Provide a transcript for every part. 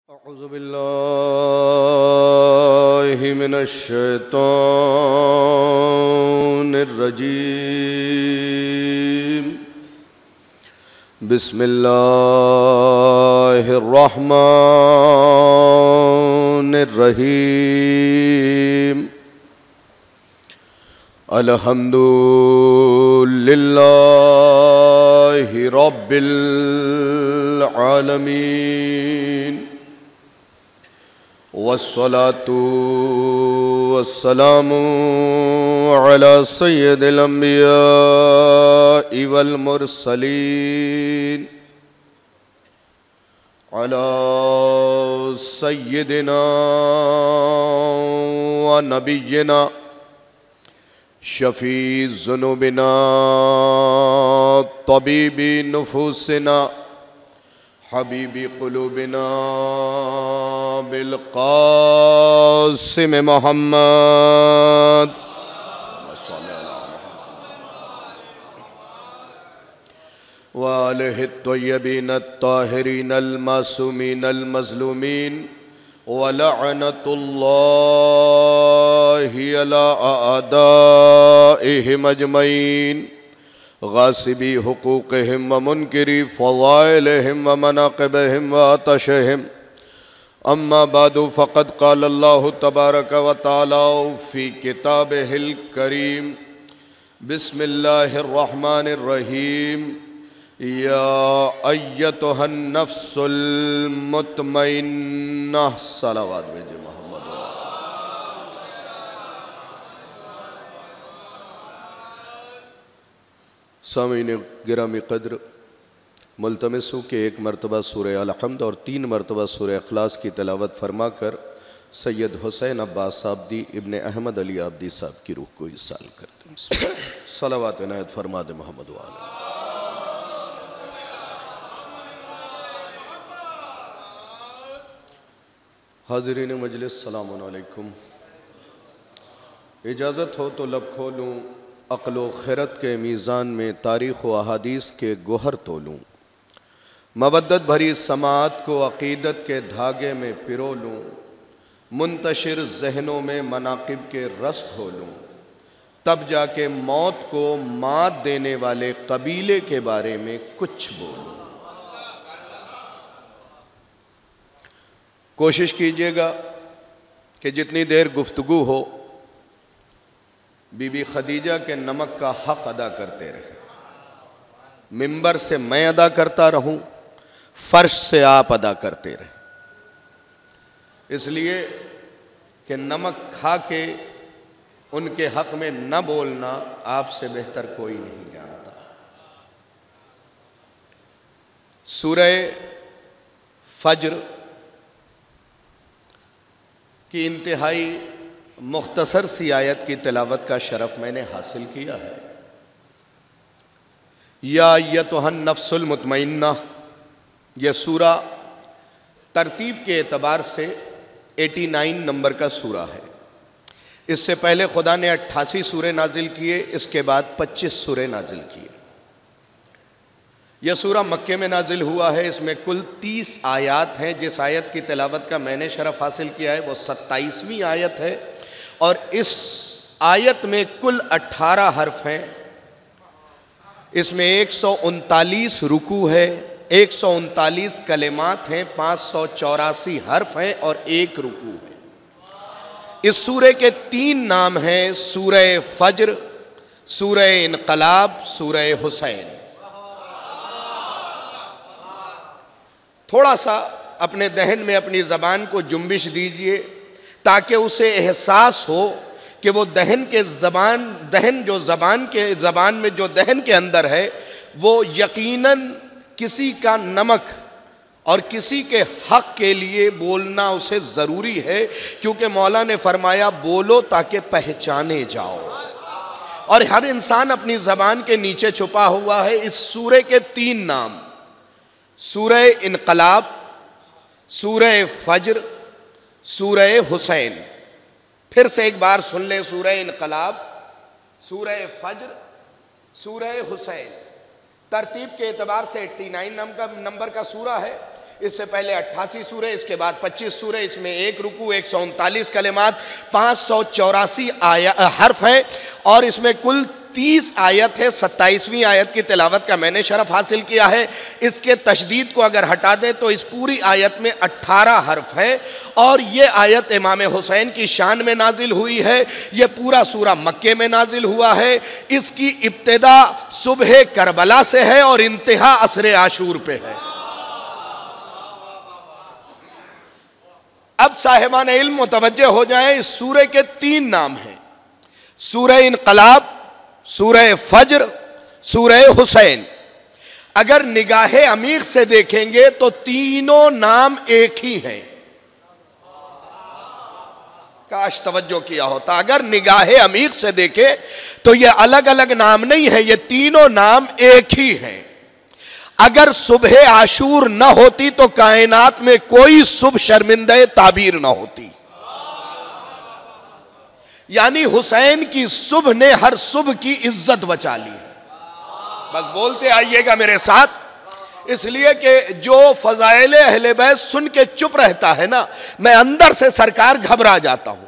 अऊज़ु बिल्लाहि मिनश शैतानिर रजीम। बिस्मिल्लाहिर रहमानिर रहीम। अल्हम्दुलिल्लाहि रब्बिल आलमीन। वस्सलातु वस्सलामु अला सय्यिदिल अंबियाइ वल मुरसलीन अला सय्यिदिना व नबिय्यिना शफी ज़ुनूबिना तबीबी नुफूसिना हबीबी क़ुलूबिना बिल क़ासिम मोहम्मद व आलिहि त्वय्यबीन अत्ताहिरीन अल-मासूमीन अल-मज़लूमीन व लअनतुल्लाहि अला अअदाइहिम अजमईन गासिबी हुकूक़िहिम व मुनकिरी फ़ज़ाइलिहिम व मनाक़िबिहिम व आतशिहिम। अम्मा बादु फ़क़द क़ाल अल्लाहु तबारक व तआला फ़ी किताबिहिल करीम। बिस्मिल्लाहिर रहमानिर रहीम। या अय्यतुहन नफ्सुल मुतमइन्ना। सलावत भेजे मोहम्मद। सामीन गिरामी क़द्र, मुल्तमिस हूँ कि एक मरतबा सूरह अल-हम्द और 3 मरतबा सूरह इखलास की तिलावत फरमाकर सैयद हुसैन अब्बास आब्दी इब्ने अहमद अली आब्दी साहब की रूह को इसाल करते हैं। सलावत इनायत फरमा दे मोहम्मद व आले। हाज़रीन मजलिस, सलामुन अलैकुम। इजाज़त हो तो लब खोलूँ, अक़्ल व खिरत के मीज़ान में तारीख़ व अहादीस के गोहर तोलूँ, मवद्दत भरी समाअत को अक़ीदत के धागे में पिरो लूँ, मुंतशिर ज़हनों में मनाक़िब के रस घोलूँ, तब जाके मौत को मात देने वाले कबीले के बारे में कुछ बोलूँ। कोशिश कीजिएगा कि जितनी देर गुफ्तगू हो बीबी खदीजा के नमक का हक़ अदा करते रहें। मिंबर से मैं अदा करता रहूं, फर्श से आप अदा करते रहें, इसलिए कि नमक खा के उनके हक़ में न बोलना आपसे बेहतर कोई नहीं जानता। सूरह फज्र की इंतहाई मुख्तसर सी आयत की तिलावत का शरफ मैंने हासिल किया है। या अय्यतुहन नफ्सुल मुतमइन्ना, यह सूरा तरतीब के एतबार से 89 नंबर का सूरा है। इससे पहले खुदा ने 88 सूरे नाजिल किए, इसके बाद 25 सूरे नाजिल किए। यह सूरा मक्के में नाजिल हुआ है। इसमें कुल 30 आयत हैं। जिस आयत की तिलावत का मैंने शरफ हासिल किया है वो 27वीं आयत है और इस आयत में कुल 18 हर्फ हैं। इसमें 139 रुकू है, 139 कलिमात हैं, 584 हर्फ हैं और 1 रुकू है। इस सूरे के 3 नाम हैं, सूरह फज्र, सूरह इनकलाब, सूरह हुसैन। थोड़ा सा अपने दहन में अपनी ज़बान को जुम्बिश दीजिए ताकि उसे एहसास हो कि वो दहन जो ज़बान में जो दहन के अंदर है वो यकीनन किसी का नमक और किसी के हक़ के लिए बोलना उसे ज़रूरी है, क्योंकि मौला ने फरमाया बोलो ताकि पहचाने जाओ। और हर इंसान अपनी ज़बान के नीचे छुपा हुआ है। इस सूरे के 3 नाम, सूरह इनकलाब, सूरह फज्र, सूरह हुसैन। फिर से एक बार सुन ले, सूरह इनकलाब, सूरह फज्र, सूरह हुसैन। तरतीब के एतबार से 89 नंबर का सूरा है। इससे पहले 88 सूरे, इसके बाद 25 सूरे, इसमें 1 रुकू, 139 कलिमात, 584 हर्फ हैं और इसमें कुल 30 आयत है। 27वीं आयत की तिलावत का मैंने शरफ हासिल किया है। इसके तशदीद को अगर हटा दें तो इस पूरी आयत में 18 हर्फ हैं और ये आयत इमाम हुसैन की शान में नाजिल हुई है। ये पूरा सूरा मक्के में नाजिल हुआ है। इसकी इब्तिदा सुबह करबला से है और इंतहा असरे आशूर पे है। अब साहिबान इल्म मुतवज्जे हो जाएं, इस सूरे के 3 नाम हैं, सूरह इनकलाब, सूरह फज्र, सूरह हुसैन। अगर निगाहे अमीर से देखेंगे तो तीनों नाम एक ही हैं। काश तवज्जो किया होता। अगर निगाहे अमीर से देखे तो ये अलग अलग नाम नहीं है, ये तीनों नाम एक ही हैं। अगर सुबह आशूर न होती तो कायनात में कोई सुबह शर्मिंदे ताबीर न होती। यानी हुसैन की सुबह ने हर सुबह की इज्जत बचा ली। बस बोलते आइएगा मेरे साथ, इसलिए कि जो फजाइल अहले बैत सुन के चुप रहता है ना, मैं अंदर से सरकार घबरा जाता हूं।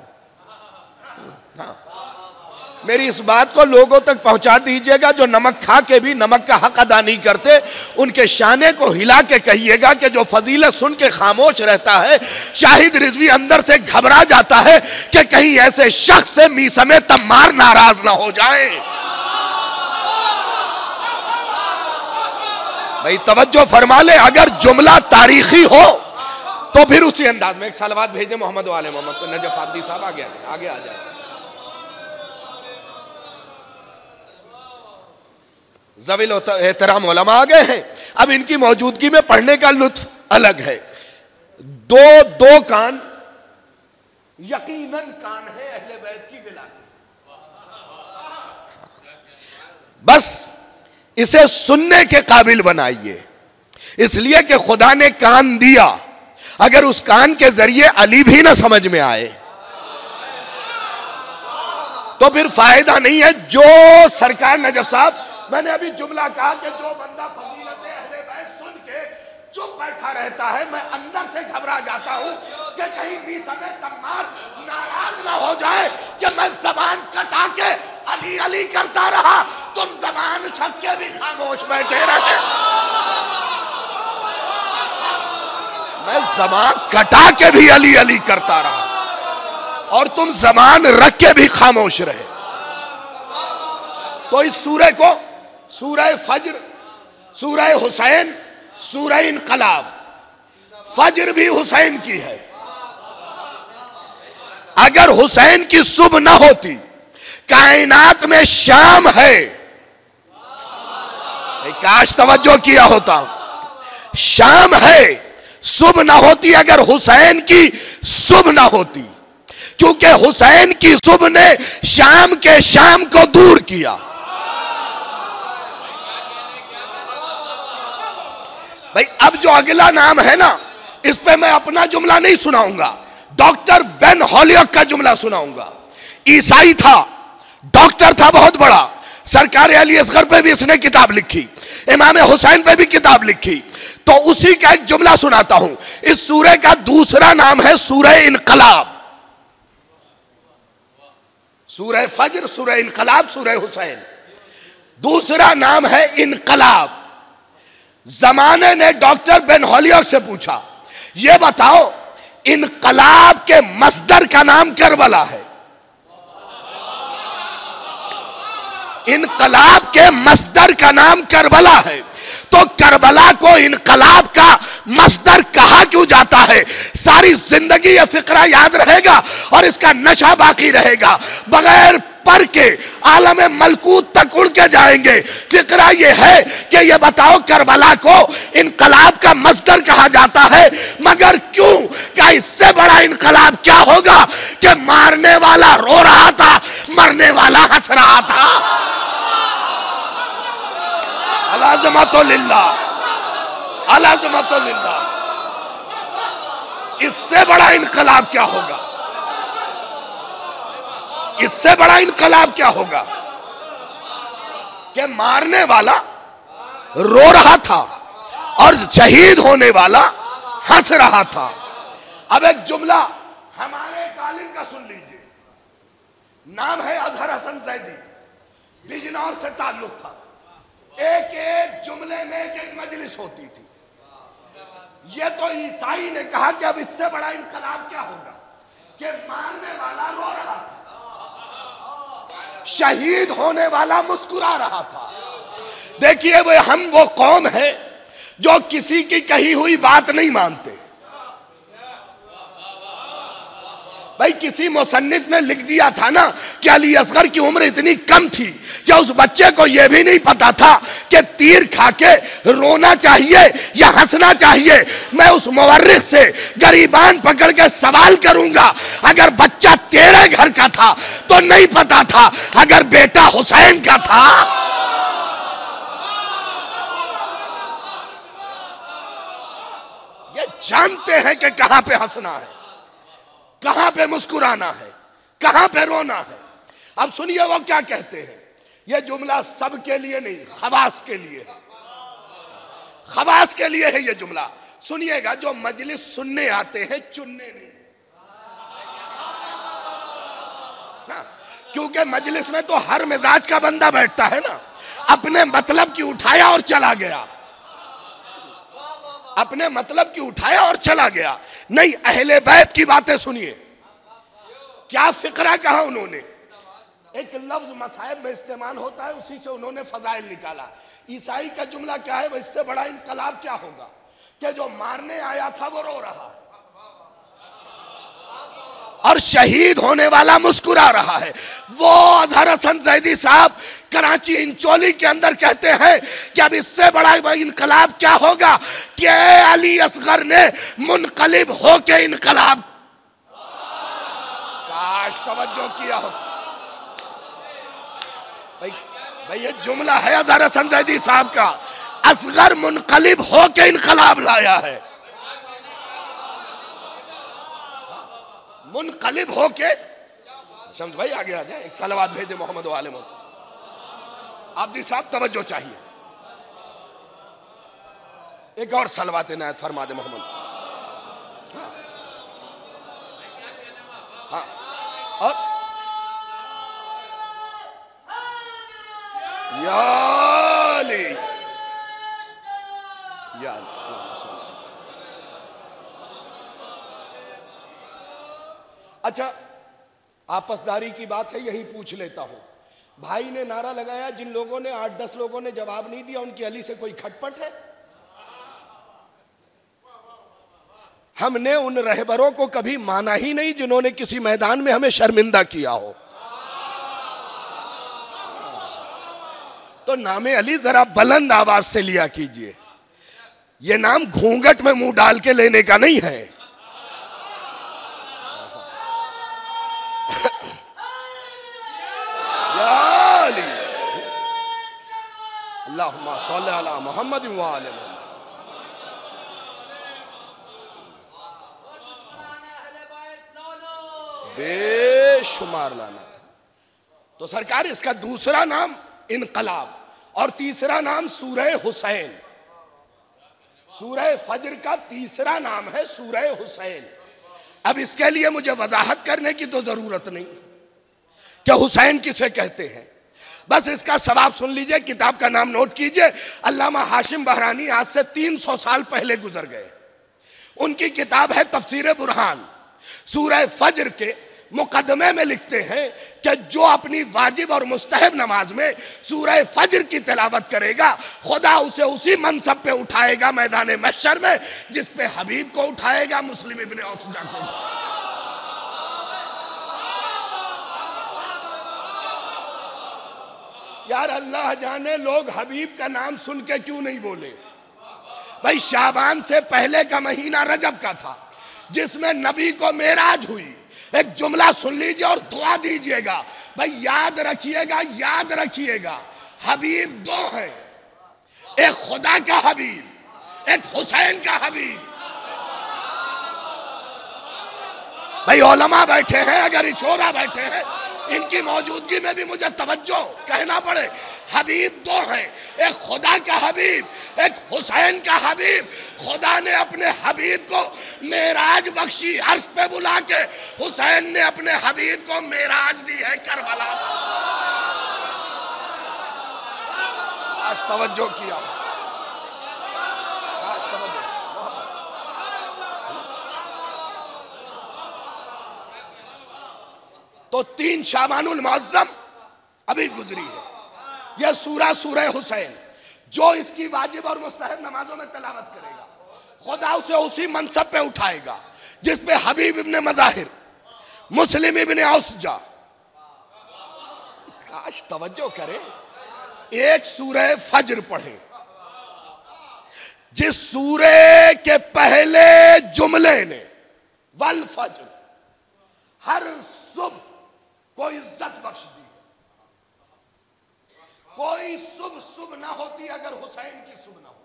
मेरी इस बात को लोगों तक पहुंचा दीजिएगा, जो नमक खा के भी नमक का हक अदा नहीं करते, उनके शाने को हिला के कहिएगा कि जो फजीलत सुन के खामोश रहता है, शाहिद रिजवी अंदर से घबरा जाता है कि कहीं ऐसे शख्स से मीसमे तम्मार नाराज ना हो जाए। भाई तवज्जो फरमा ले, अगर जुमला तारीखी हो तो फिर उसी अंदाज में एक सलवात भेज दे मोहम्मद वाले मोहम्मद को। नजफ आब्दी साहब आगे आ जाए। ज़वील एहतराम उलमा आ गए हैं। अब इनकी मौजूदगी में पढ़ने का लुत्फ अलग है। दो कान यकीनन कान है अहले बैत की गिला। बस इसे सुनने के काबिल बनाइए, इसलिए कि खुदा ने कान दिया। अगर उस कान के जरिए अली भी ना समझ में आए तो फिर फायदा नहीं है। जो सरकार नजफ साहब, मैंने अभी जुमला कहा कि जो बंदा फजीलत अहले बैत सुन के चुप बैठा रहता है, मैं अंदर से घबरा जाता हूं कि कहीं भी समय तम्मार नाराज ना हो जाए कि मैं जबान कटा के अली अली करता रहा, तुम जबान छक के भी खामोश बैठे रहे। मैं जबान कटा के भी अली अली करता रहा और तुम जबान रख के भी खामोश रहे। तो इस सूरह को सूरह फज्र, सूरह हुसैन, सूरह इनकलाब। फज्र भी हुसैन की है। अगर हुसैन की सुबह न होती, कायनात में शाम है, काश तवज्जो किया होता, शाम है, सुबह न होती अगर हुसैन की सुबह न होती, क्योंकि हुसैन की सुबह ने शाम के शाम को दूर किया। भाई अब जो अगला नाम है ना, इस पे मैं अपना जुमला नहीं सुनाऊंगा, डॉक्टर बेन हॉलियक का जुमला सुनाऊंगा। ईसाई था, डॉक्टर था बहुत बड़ा, सरकार अली असगर पे भी इसने किताब लिखी, इमाम हुसैन पे भी किताब लिखी। तो उसी का एक जुमला सुनाता हूं। इस सूरह का दूसरा नाम है सूरह इनकलाब। सूरह फज्र, सूरह इनकलाब, सूरह हुसैन। दूसरा नाम है इनकलाब। जमाने ने डॉक्टर बेन हॉलियक से पूछा, यह बताओ इनकलाब के मस्दर का नाम करबला है। इनकलाब के मस्दर का नाम करबला है, तो करबला को इनकलाब का मस्दर कहा क्यों जाता है? सारी जिंदगी यह फिक्रा याद रहेगा और इसका नशा बाकी रहेगा। बगैर पर के आलम मलकूत तक उड़ के जाएंगे। फिक्रा यह है कि यह बताओ करबला को इनकलाब का मस्दर कहा जाता है, मगर क्यों? क्या इससे बड़ा इनकलाब क्या होगा कि मारने वाला रो रहा था, मरने वाला हंस रहा था। अलाज़मतुलिल्लाह, अलाज़मतुलिल्लाह। इससे बड़ा इनकलाब क्या होगा? इससे बड़ा इनकलाब क्या होगा कि मारने वाला रो रहा था और शहीद होने वाला हंस रहा था। अब एक जुमला हमारे कालिम का सुन लीजिए। नाम है अजहर हसन जैदी, बिजनौर से ताल्लुक था। एक एक जुमले में एक एक मजलिस होती थी। ये तो ईसाई ने कहा कि अब इससे बड़ा इनकलाब क्या होगा कि मारने वाला रो रहा था, शहीद होने वाला मुस्कुरा रहा था। देखिए वो कौम है जो किसी की कही हुई बात नहीं मानते। भाई किसी मुसन्निफ ने लिख दिया था ना कि अली असगर की उम्र इतनी कम थी कि उस बच्चे को यह भी नहीं पता था कि तीर खा के रोना चाहिए या हंसना चाहिए। मैं उस मुवर्रिख से गरीबान पकड़ के सवाल करूंगा, अगर बच्चा तेरे घर का था तो नहीं पता था, अगर बेटा हुसैन का था। ये जानते हैं कि कहां पे हंसना है, कहां पे मुस्कुराना है, कहां पे रोना है। अब सुनिए वो क्या कहते हैं। यह जुमला सबके लिए नहीं, खवास के लिए है। खवास के लिए है यह जुमला। सुनिएगा, जो मजलिस सुनने आते हैं, चुनने नहीं। क्योंकि मजलिस में तो हर मिजाज का बंदा बैठता है ना। अपने मतलब की उठाया और चला गया, अपने मतलब की उठाया और चला गया। नहीं, अहले बैत की बातें सुनिए। क्या फिक्रा कहा उन्होंने। एक लफ्ज मसाइब में इस्तेमाल होता है, उसी से उन्होंने फजाइल निकाला। ईसाई का जुमला क्या है, इससे बड़ा इनकलाब क्या होगा कि जो मारने आया था वो रो रहा है और शहीद होने वाला मुस्कुरा रहा है। वो अजहर हसन जैदी साहब कराची इंचोली के अंदर कहते हैं कि अब इससे बड़ा इनकलाब क्या होगा कि अली असगर ने मुनकलिब होके इनकलाब। काश तवज्जो किया होता। भाई ये जुमला है अजहर हसन जैदी साहब का। असगर मुनकलिब होके इनकलाब लाया है, मुनकलिब होके। शम्स भाई आगे आ जाए, एक सलावत भेज दे मोहम्मद वाले मोहम्मद। आब्दी साहब तवज्जो चाहिए, एक और सलावत इनायत फरमा दे मोहम्मद। हाँ, और अच्छा, आपसदारी की बात है, यही पूछ लेता हूं। भाई ने नारा लगाया, जिन लोगों ने 8-10 लोगों ने जवाब नहीं दिया, उनकी अली से कोई खटपट है? हमने उन रहबरों को कभी माना ही नहीं जिन्होंने किसी मैदान में हमें शर्मिंदा किया हो। तो नामे अली जरा बुलंद आवाज से लिया कीजिए। यह नाम घूंघट में मुंह डाल के लेने का नहीं है। अल्लाहुम्मा सल्ली अला मुहम्मद व आले मुहम्मद। बेशुमार लाना था। तो सरकार, इसका दूसरा नाम इनकलाब और तीसरा नाम सूरह हुसैन। सूरह फज्र का तीसरा नाम है सूरह हुसैन। अब इसके लिए मुझे वजाहत करने की तो जरूरत नहीं कि हुसैन किसे कहते हैं, बस इसका सवाब सुन लीजिए। किताब का नाम नोट कीजिए। अल्लामा हाशिम बहरानी आज से 300 साल पहले गुजर गए। उनकी किताब है तफसीर बुरहान। सूरह फज्र के मुकदमे में लिखते हैं कि जो अपनी वाजिब और मुस्तहब नमाज में सूरह फज्र की तिलावत करेगा, खुदा उसे उसी मनसब पे उठाएगा मैदान महशर में जिस पे हबीब को उठाएगा, मुस्लिम इब्ने औसजा को। यार अल्लाह जाने लोग हबीब का नाम सुन के क्यों नहीं बोले। भाई शाबान से पहले का महीना रजब का था जिसमें नबी को मेराज हुई। एक जुमला सुन लीजिए और दुआ दीजिएगा। भाई याद रखिएगा, याद रखिएगा, हबीब दो हैं, एक खुदा का हबीब, एक हुसैन का हबीब। भाई उलमा बैठे हैं, अगर इशोरा बैठे हैं, इनकी मौजूदगी में भी मुझे तवज्जो कहना पड़े। हबीब दो हैं, एक खुदा का हबीब, एक हुसैन का हबीब। खुदा ने अपने हबीब को मेराज बख्शी, अर्श पे बुला के। हुसैन ने अपने हबीब को मेराज दी है करबला। आज तवज्जो किया, तो 3 शाबानुल मुअज्जम अभी गुजरी है। यह सूरह हुसैन, जो इसकी वाजिब और मुस्तहब नमाजों में तलावत करेगा, खुदा उसे उसी मनसब पे उठाएगा जिस पे हबीब इब्ने मज़ाहिर, मुस्लिम इब्ने औसजा। काश तवज्जो करें, एक सूरह फज्र पढ़े, जिस सूरह के पहले जुमले ने वल फज्र, हर सुबह को इज्जत बख्श दी। कोई सुबह ना होती अगर हुसैन की सुबह ना होती।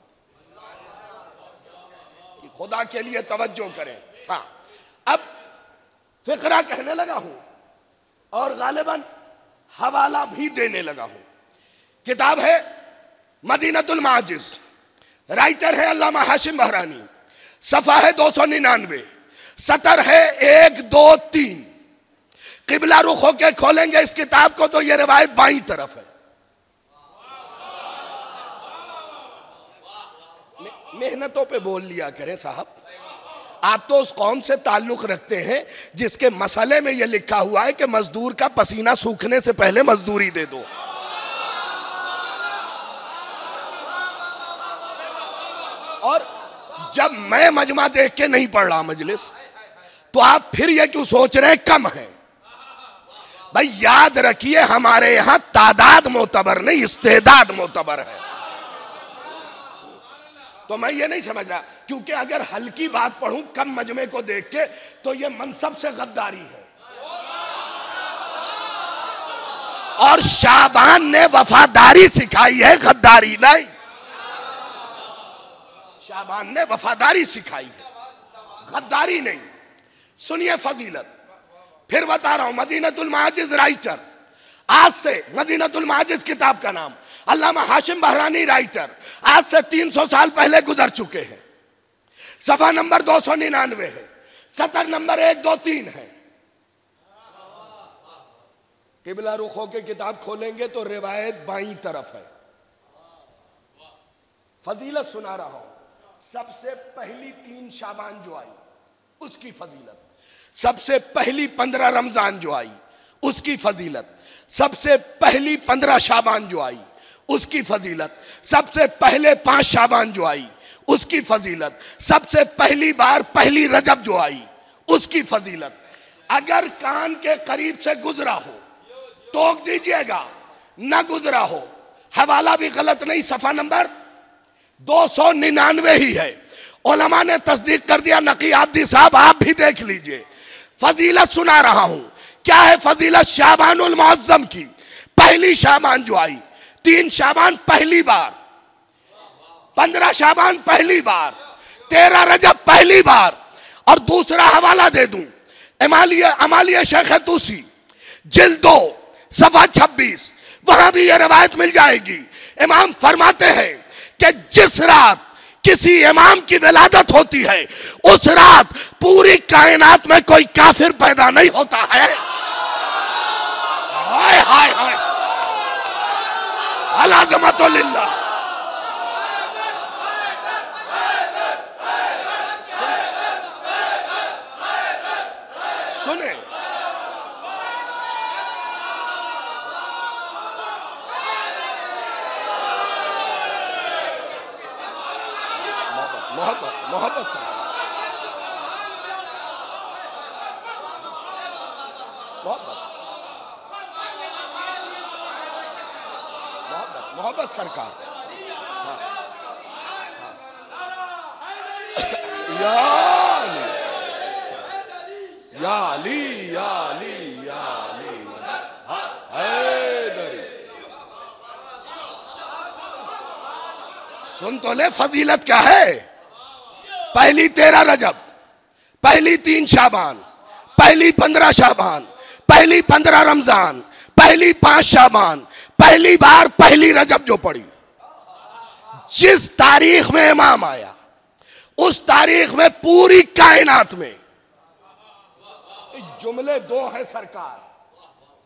खुदा के लिए तवज्जो करें। हाँ, अब फिक्रा कहने लगा हूं और गालिबन हवाला भी देने लगा हूं। किताब है मदीनतुल माजिज, राइटर है अल्लामा हाशिम बहरानी, सफ़ा है 299, सतर है 1, 2, 3। किबला रुख होके खोलेंगे इस किताब को तो ये रिवायत बाईं तरफ है। मेहनतों पे बोल लिया करें साहब, आप तो उस कौम से ताल्लुक रखते हैं जिसके मसले में यह लिखा हुआ है कि मजदूर का पसीना सूखने से पहले मजदूरी दे दो। और जब मैं मजमा देख के नहीं पढ़ रहा मजलिस, तो आप फिर ये क्यों सोच रहे हैं कम है? भाई याद रखिए, हमारे यहां तादाद मोतबर नहीं, इस्तेदाद मोतबर है। तो मैं ये नहीं समझ रहा, क्योंकि अगर हल्की बात पढ़ूं कम मजमे को देख के, तो ये मनसब से गद्दारी है। और शाबान ने वफादारी सिखाई है, गद्दारी नहीं। शाबान ने वफादारी सिखाई है, गद्दारी नहीं। सुनिए फजीलत, फिर बता रहा हूं। मदीनतुल माजिज राइटर, आज से मदीनतुल माजिज किताब का नाम, अल्लामा हाशिम बहरानी राइटर, आज से 300 साल पहले गुजर चुके हैं। सफा नंबर 299 है, सतर नंबर 1, 2, 3 है। किबला रुख होके किताब खोलेंगे तो रिवायत बाईं तरफ है। फजीलत सुना रहा हूं। सबसे पहली 3 शाबान जो आई उसकी फजीलत, सबसे पहली 15 रमजान जो आई उसकी फजीलत, सबसे पहली 15 शाबान जो आई उसकी फजीलत, सबसे पहले 5 शाबान जो आई उसकी फजीलत, सबसे पहली बार पहली रजब जो आई उसकी फजीलत। अगर कान के करीब से गुजरा हो टोक दीजिएगा, न गुजरा हो हवाला भी गलत नहीं, सफा नंबर 299 ही है। उलमा ने तस्दीक कर दिया, नकी आब्दी साहब आप भी देख लीजिए। फजीलत सुना रहा हूं। क्या है फजीलत? शाबानुल मुअज्जम की पहली शाबान जो आई, 3 शाबान पहली बार, 15 शाबान पहली बार, 13 रजब पहली बार। और दूसरा हवाला दे दूं, अमालिया शेख तूसी जिल्द 2 सफा 26, वहां भी यह रवायत मिल जाएगी। इमाम फरमाते हैं कि जिस रात किसी इमाम की विलादत होती है, उस रात पूरी कायनात में कोई काफिर पैदा नहीं होता है। हाय हाय हाय, अलाज़मतो लिल्लाह। सुने, मोहब्बत से मोहब्बत सरकार। हाँ, हाँ। या अली या अली या अली हैदरी। सुन तो ले फजीलत क्या है। पहली 13 रजब, पहली 3 शाबान, पहली 15 शाबान, पहली 15 रमजान, पहली 5 शाबान, पहली बार पहली रजब जो पड़ी, जिस तारीख में इमाम आया उस तारीख में पूरी कायनात में जुमले दो हैं सरकार।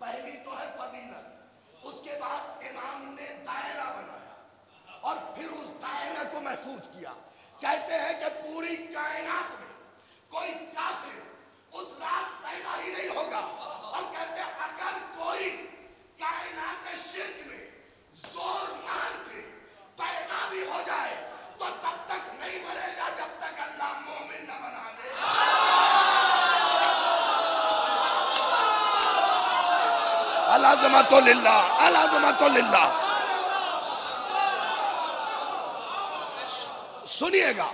पहली तो है फजीलत, उसके बाद इमाम ने दायरा बनाया और फिर उस दायरे को महफूज किया। कहते हैं कि पूरी कायनात में कोई काफिर उस रात पैदा ही नहीं होगा, और कहते हैं अगर कोई कायनात शिर्क में जोर मार के पैदा भी हो जाए तो तब तक नहीं मरेगा जब तक अल्लाह मोमिन न बना दे। अलाज़मतो लिल्लाह, अलाज़मतो लिल्लाह। सुनिएगा,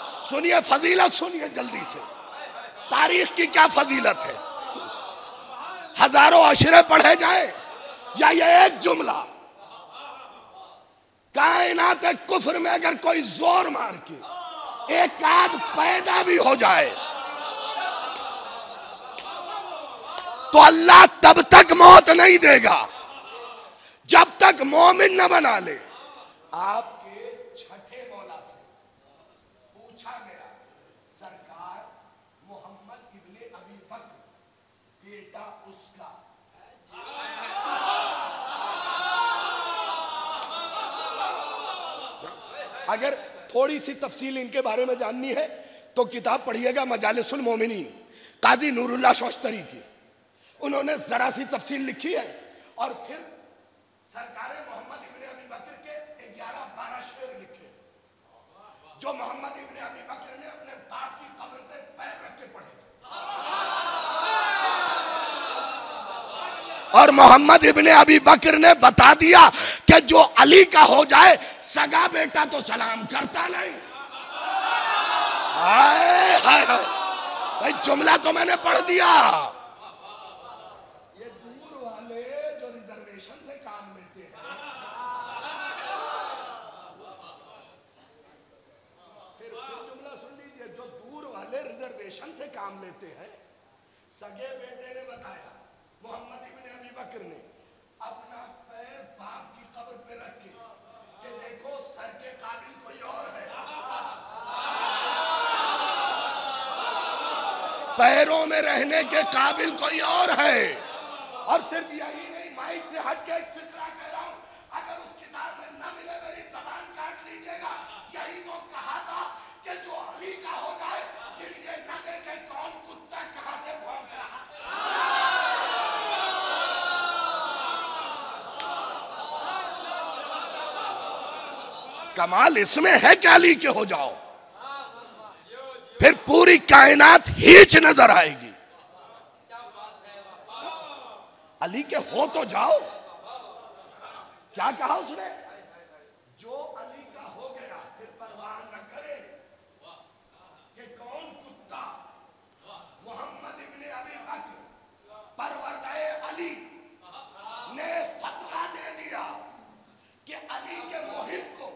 सुनिए फजीलत, सुनिए जल्दी से तारीख की क्या फजीलत है। हजारों अशरे पढ़े जाए या ये एक जुमला, कायनात कुफ्र में अगर कोई जोर मार के एक आध पैदा भी हो जाए तो अल्लाह तब तक मौत नहीं देगा जब तक मोमिन न बना ले। आपके छठे मौला से पूछा गया, सरकार मोहम्मद इब्ने अबी बकर बेटा उसका, अगर थोड़ी सी तफसील इनके बारे में जाननी है तो किताब पढ़िएगा मजालिसुल मोमिनीन, काजी नूरुल्लाह शौस्तरी की। उन्होंने जरा सी तफसील लिखी है और फिर सरकार मोहम्मद इब्ने अबी बकर के 11-12 शेर लिखे जो मोहम्मद इब्ने अबी बकर ने अपने बाप की कब्र पे पैर रख के पढ़े। और मोहम्मद इब्ने अबी बकर ने बता दिया कि जो अली का हो जाए सगा बेटा तो सलाम करता नहीं। हाय हाय हाय, भाई जुमला तो मैंने पढ़ दिया। ये दूर वाले जो रिजर्वेशन से काम लेते हैं, फिर जुमला सुन लीजिए, जो दूर वाले रिजर्वेशन से काम लेते हैं, सगे बेटे ने बताया मोहम्मद इब्ने अबी बकर ने अपना पैर बाप की कब्र पे रख के कि देखो सर के काबिल कोई और है, पैरों में रहने के काबिल कोई और है। और सिर्फ यही नहीं, माइक से हट के एक फिक्रा कह रहा हूं, अगर उस किताब में न मिले मेरी जबान काट लीजिएगा। यही तो कहा था कि जो अली का हो जाए फिर ये न देखे कौन कुत्ता कहां से भौंक रहा। कमाल इसमें है कि अली के हो जाओ, फिर पूरी कायनात हीच नजर आएगी। अली के हो तो जाओ। क्या कहा उसने? जो अली का हो गया फिर परवाह न करे कि कौन कुत्ता। मोहम्मद इब्ने अबी बकर परवरदाए अली ने फतवा दे दिया कि अली के मुहिब को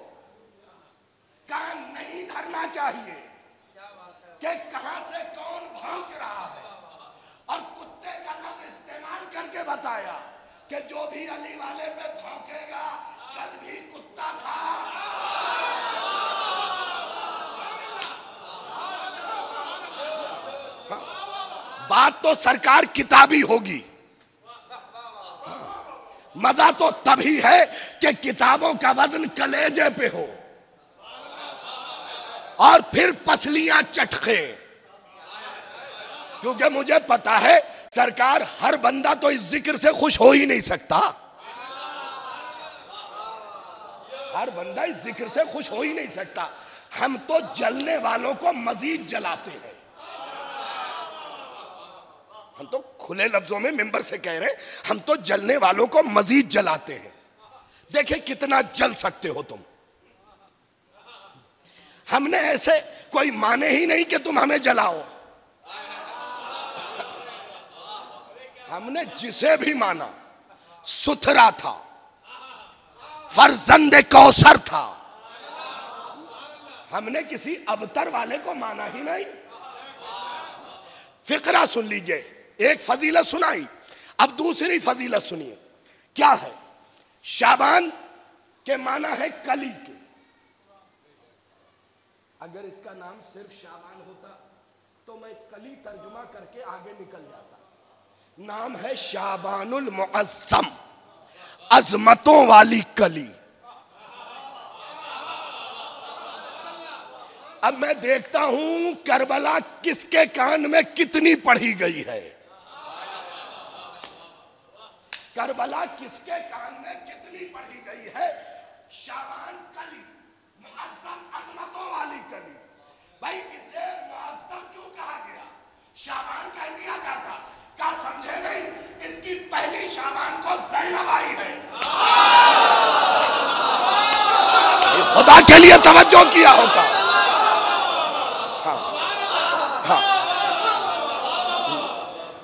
कान नहीं धरना चाहिए कि कहां से कौन भौंक रहा है, और कुत्ते का लफ्ज इस्तेमाल करके बताया कि जो भी अली वाले पे भौंकेगा कल भी कुत्ता था। बात तो सरकार किताबी होगी, मजा तो तभी है कि किताबों का वजन कलेजे पे हो और फिर पसलियां चटके। क्योंकि मुझे पता है सरकार हर बंदा तो इस जिक्र से खुश हो ही नहीं सकता, हर बंदा इस जिक्र से खुश हो ही नहीं सकता। हम तो जलने वालों को मजीद जलाते हैं। हम तो खुले लफ्जों में मिंबर से कह रहे हैं, हम तो जलने वालों को मजीद जलाते हैं। देखे कितना जल सकते हो तुम। हमने ऐसे कोई माने ही नहीं कि तुम हमें जलाओ। हमने जिसे भी माना सुथरा था, फर्जंद कौसर था। हमने किसी अबतर वाले को माना ही नहीं। फिक्रा सुन लीजिए, एक फजीलत सुनाई, अब दूसरी फजीलत सुनिए। क्या है? शाबान के माना है कली के। अगर इसका नाम सिर्फ शाबान होता तो मैं कली तर्जुमा करके आगे निकल जाता। नाम है शाबानुल मुअज्जम, अजमतों वाली कली। अब मैं देखता हूं करबला किसके कान में कितनी पढ़ी गई है, करबला किसके कान में कितनी पढ़ी गई है। शाबान कली, मुअज्जम अजमतों वाली कली। भाई इसे मुअज्जम क्यों कहा गया? शाबान कह दिया जाता, क्या समझे नहीं? इसकी पहली शाबान को ज़ैनब आई है। खुदा के लिए तवज्जो किया होगा। हाँ, हाँ।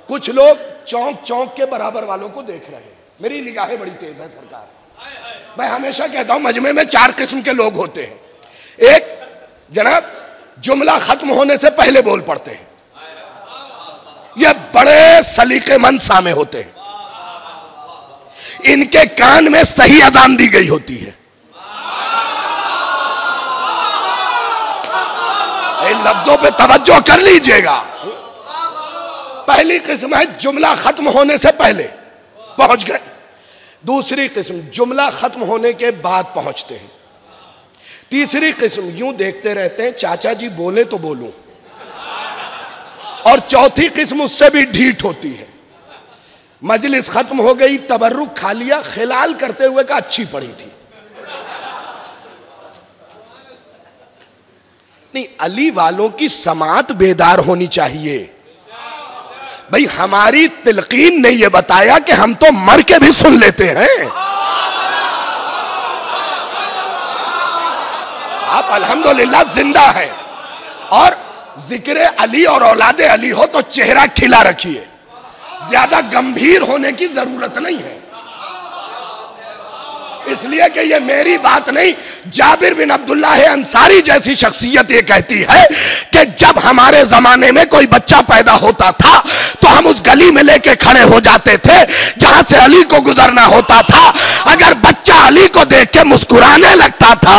कुछ लोग चौंक चौंक के बराबर वालों को देख रहे हैं। मेरी निगाहें बड़ी तेज है सरकार। मैं हमेशा कहता हूं मजमे में 4 किस्म के लोग होते हैं। एक जनाब जुमला खत्म होने से पहले बोल पड़ते हैं, ये बड़े सलीकेमंद सामे होते हैं, इनके कान में सही अजान दी गई होती है। इन लफ्जों पे तवज्जो कर लीजिएगा। पहली किस्म है जुमला खत्म होने से पहले पहुंच गए। दूसरी किस्म जुमला खत्म होने के बाद पहुंचते हैं। तीसरी किस्म यूं देखते रहते हैं चाचा जी बोले तो बोलूं। और चौथी किस्म उससे भी ढीठ होती है, मजलिस खत्म हो गई, तबर्रुक खा लिया, खिलाल करते हुए का अच्छी पड़ी थी। नहीं, अली वालों की समात बेदार होनी चाहिए। भाई हमारी तिलकीन ने यह बताया कि हम तो मर के भी सुन लेते हैं। आप अल्हम्दुलिल्लाह जिंदा हैं और जिक्र अली और औलादे अली हो तो चेहरा खिला रखिए, ज्यादा गंभीर होने की जरूरत नहीं है। इसलिए कि ये मेरी बात नहीं, जाबिर बिन अब्दुल्लाह अंसारी जैसी शख्सियत ये कहती है कि जब हमारे जमाने में कोई बच्चा पैदा होता था तो हम उस गली में लेके खड़े हो जाते थे जहां से अली को गुजरना होता था। अगर बच्चा अली को देख के मुस्कुराने लगता था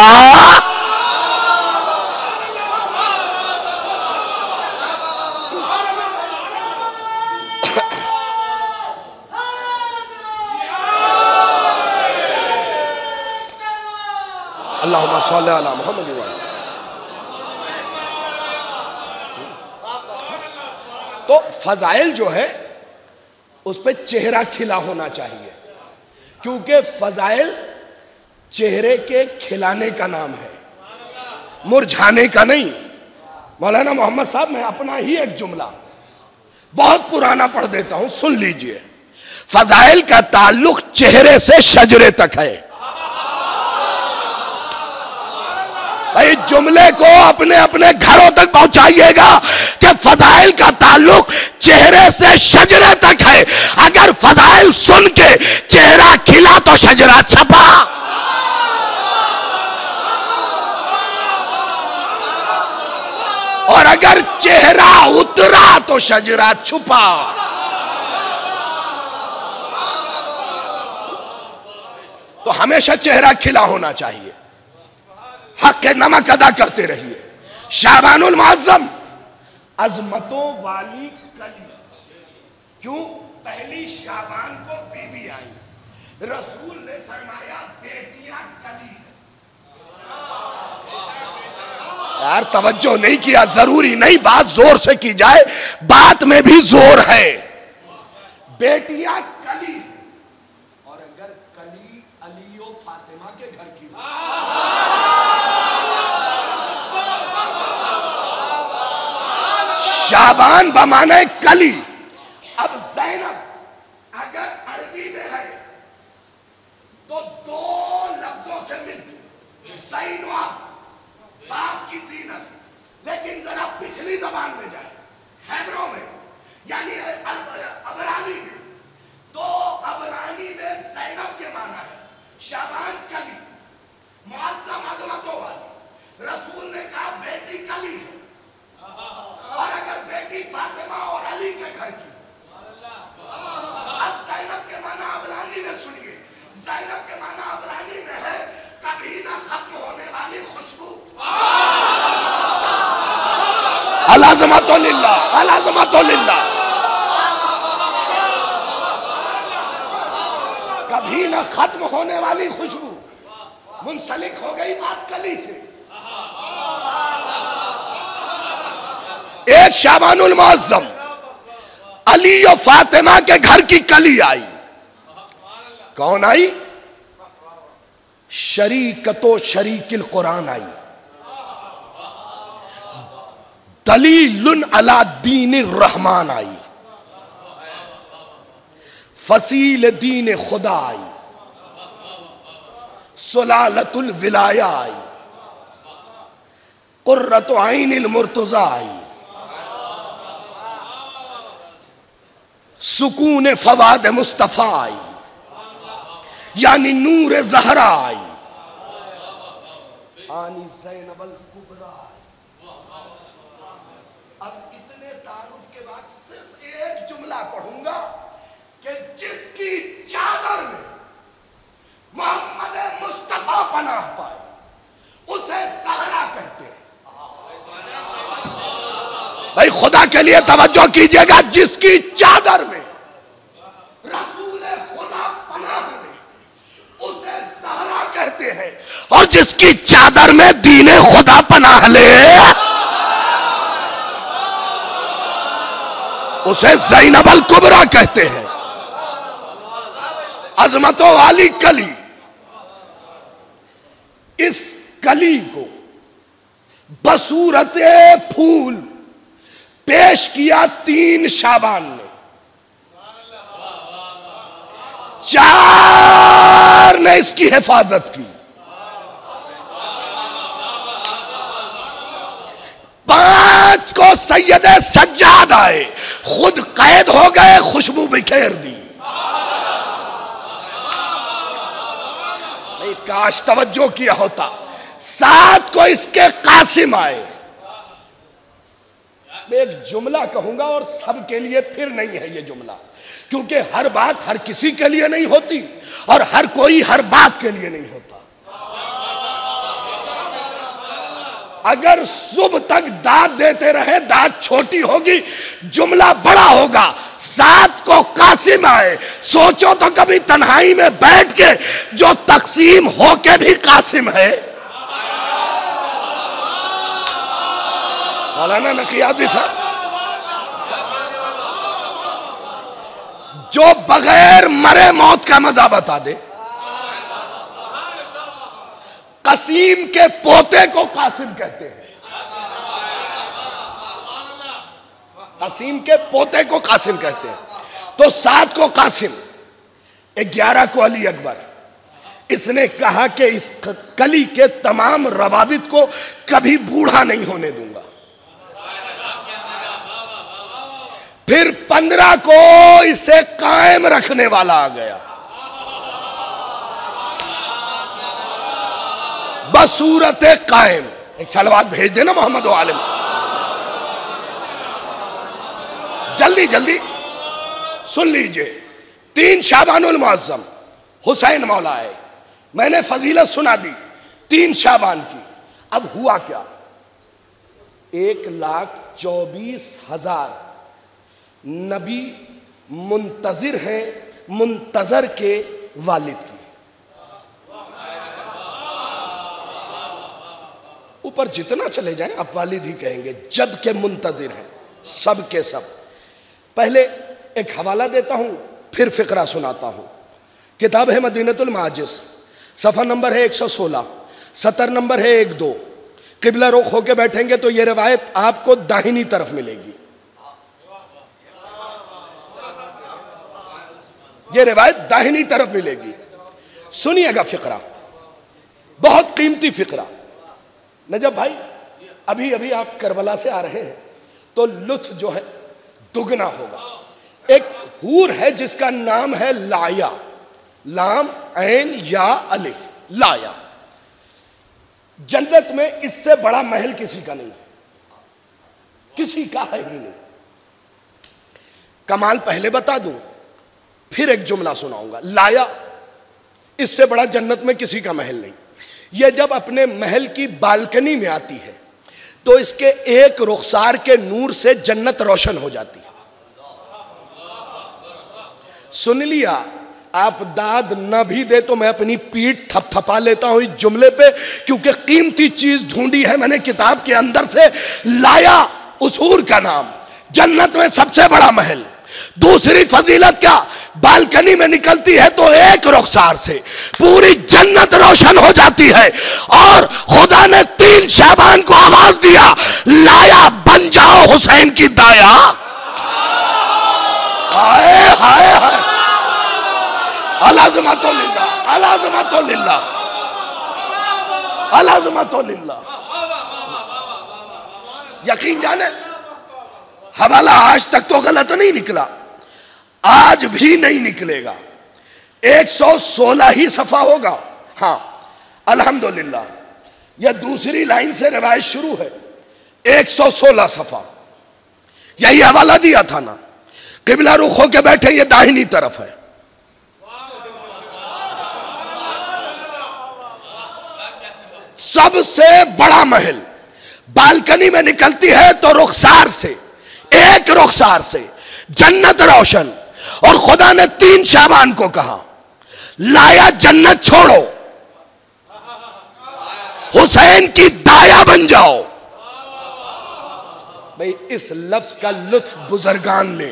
अल्लाहुम्मा सल्ली अला मुहम्मद। तो फजाइल जो है उस पे चेहरा खिला होना चाहिए, क्योंकि फजाइल चेहरे के खिलाने का नाम है, मुरझाने का नहीं। मौलाना मोहम्मद साहब, मैं अपना ही एक जुमला बहुत पुराना पढ़ देता हूं, सुन लीजिए। फजाइल का ताल्लुक चेहरे से शजरे तक है। भाई जुमले को अपने अपने घरों तक पहुंचाइएगा कि फजाइल का ताल्लुक चेहरे से शजरे तक है। अगर फजाइल सुन के चेहरा खिला तो शजरा छपा। और अगर चेहरा उतरा तो शजरा छुपा। तो हमेशा चेहरा खिला होना चाहिए, हक के नमक अदा करते रहिए। शाबानुल मुअज्जम, अजमतों वाली कली। क्यों? पहली शाबान को बीबी आई, रसूल ने फरमाया बेटियां कली। यार तवज्जो नहीं किया, जरूरी नहीं बात जोर से की जाए, बात में भी जोर है। बेटियां कली, और अगर कली अली और फातिमा के घर की शाबान बमाने कली। अब ज़ैनब अगर अरबी में है तो 2 लफ्जों से मिलती ज़ैनब, बाप की जीनत। लेकिन जरा पिछली जबान में जाए, हैब्रो में यानी अबरानी में, तो अबरानी में ज़ैनब के माना है शाबान कली, मुअज्जम अज़मतों वाली। रसूल ने कहा बेटी कली है, और अगर बेटी फातिमा और अली के घर की। अब ज़ैनब के माना अबरानी में सुनिए, ज़ैनब के माना अबरानी में है कभी ना खत्म होने वाली खुशबू। अलाज़मतो लिल्लाह, अलाज़मतो लिल्लाह। कभी ना खत्म होने वाली खुशबू। मुंसलिक हो गई बात कली से। एक शाबानुल मुअज़्ज़म अली और फातिमा के घर की कली आई। कौन आई? शरीकतो शरीकिल कुरान आई। दलीलुन अला दीनिर रहमान आई। फसील दीन खुदा आई। सुलालतुल विलाया आई। कुर्रतु आइनिल मुर्तज़ा आई। सुकून फवाद मुस्तफा आई, यानी नूर ज़हरा आई। आनी ज़ैनबल कुबरा। अब इतने तारुफ के बाद सिर्फ एक जुमला पढ़ूंगा कि जिसकी चादर में मोहम्मद मुस्तफा पनाह पाए उसे ज़हरा कहते हैं। भाई खुदा के लिए तवज्जो कीजिएगा, जिसकी चादर में रसूल खुदा पनाह ले उसे ज़हरा कहते हैं, और जिसकी चादर में दीन खुदा पनाह ले उसे ज़ैनबल कुबरा कहते हैं। अज़मतों वाली कली। इस कली को बसूरते फूल पेश किया 3 शाबान ने। 4 ने इसकी हिफाजत की। 5 को सैयदे सज्जाद आए, खुद कैद हो गए, खुशबू बिखेर दी। नहीं, काश तवज्जो किया होता। 7 को इसके कासिम आए। मैं एक जुमला कहूंगा और सबके लिए फिर नहीं है ये जुमला, क्योंकि हर बात हर किसी के लिए नहीं होती और हर कोई हर बात के लिए नहीं होता। अगर सुबह तक दाद देते रहे, दाद छोटी होगी, जुमला बड़ा होगा। 7 को कासिम आए। सोचो तो कभी तन्हाई में बैठ के जो तकसीम होके भी कासिम है। मौलाना नक़ियाती साहब, जो बगैर मरे मौत का मजा बता दे। कसीम के पोते को कासिम कहते हैं। कसीम के पोते को कासिम कहते हैं। तो 7 को कासिम, 11 को अली अकबर। इसने कहा कि इस कली के तमाम रवाबित को कभी बूढ़ा नहीं होने दूंगा। फिर 15 को इसे कायम रखने वाला आ गया। बसूरत कायम। एक सलवात भेज देना मोहम्मद आलम। जल्दी जल्दी सुन लीजिए। 3 शाबानुल मुअज़्ज़म हुसैन मौला है। मैंने फजीलत सुना दी 3 शाबान की। अब हुआ क्या? 1,24,000 नबी मुंतजिर हैं मुंतजर के वालिद की। ऊपर जितना चले जाएं आप वालिद ही कहेंगे। जद के मुंतजिर हैं सब के सब। पहले एक हवाला देता हूं, फिर फिक्रा सुनाता हूं। किताब है मदीनतुल माजिस, सफ़ा नंबर है 116, सतर नंबर है 12। किबला रुख होके बैठेंगे तो ये रिवायत आपको दाहिनी तरफ मिलेगी। ये रिवायत दाहिनी तरफ मिलेगी। सुनिएगा फिक्रा, बहुत कीमती फिक्रा। नजब भाई, अभी अभी आप करबला से आ रहे हैं तो लुत्फ जो है दुगना होगा। एक हूर है जिसका नाम है लाया, लाम ऐन या अलिफ, लाया। जन्नत में इससे बड़ा महल किसी का नहीं, किसी का है ही नहीं। कमाल पहले बता दूं, फिर एक जुमला सुनाऊंगा। लाया, इससे बड़ा जन्नत में किसी का महल नहीं। यह जब अपने महल की बालकनी में आती है तो इसके एक रुखसार के नूर से जन्नत रोशन हो जाती है। सुन लिया, आप दाद न भी दे तो मैं अपनी पीठ थपथपा लेता हूं इस जुमले पे, क्योंकि कीमती चीज ढूंढी है मैंने किताब के अंदर से। लाया उस हूर का नाम, जन्नत में सबसे बड़ा महल। दूसरी फजीलत क्या, बालकनी में निकलती है तो एक रुखसार से पूरी जन्नत रोशन हो जाती है। और खुदा ने 3 शाबान को आवाज दिया, लाया बन जाओ हुसैन की दाया। हाय हाय हाय, अलाज़मतुल्लिल्लाह, अलाज़मतुल्लिल्लाह, अलाज़मतुल्लिल्लाह। यकीन जाने हवाला आज तक तो गलत नहीं निकला, आज भी नहीं निकलेगा। 116 ही सफा होगा। हाँ अल्हम्दुलिल्लाह, यह दूसरी लाइन से रिवायत शुरू है। 116 सफा, यही हवाला दिया था ना। किबला रुख होके बैठे, ये दाहिनी तरफ है। सबसे बड़ा महल, बालकनी में निकलती है तो रुखसार से, एक रुखसार से जन्नत रोशन। और खुदा ने 3 शाबान को कहा, लाया जन्नत छोड़ो, हुसैन की दाया बन जाओ। भाई इस लफ्ज का लुत्फ बुजुर्गान ने,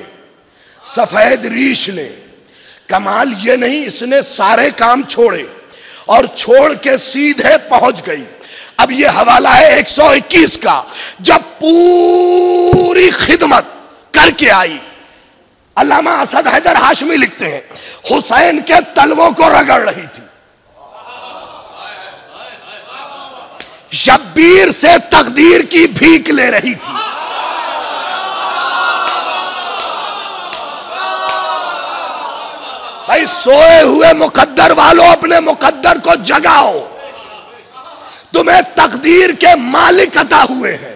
सफेद रीश ने। कमाल ये नहीं इसने सारे काम छोड़े और छोड़ के सीधे पहुंच गई। अब ये हवाला है 121 का, जब पूरी खिदमत करके आई। अल्लामा असद हैदर हाशमी लिखते हैं, हुसैन के तलवों को रगड़ रही थी, शब्बीर से तकदीर की भीख ले रही थी। भाई सोए हुए मुकद्दर वालों, अपने मुकद्दर को जगाओ, तुम्हें तकदीर के मालिक अता हुए हैं।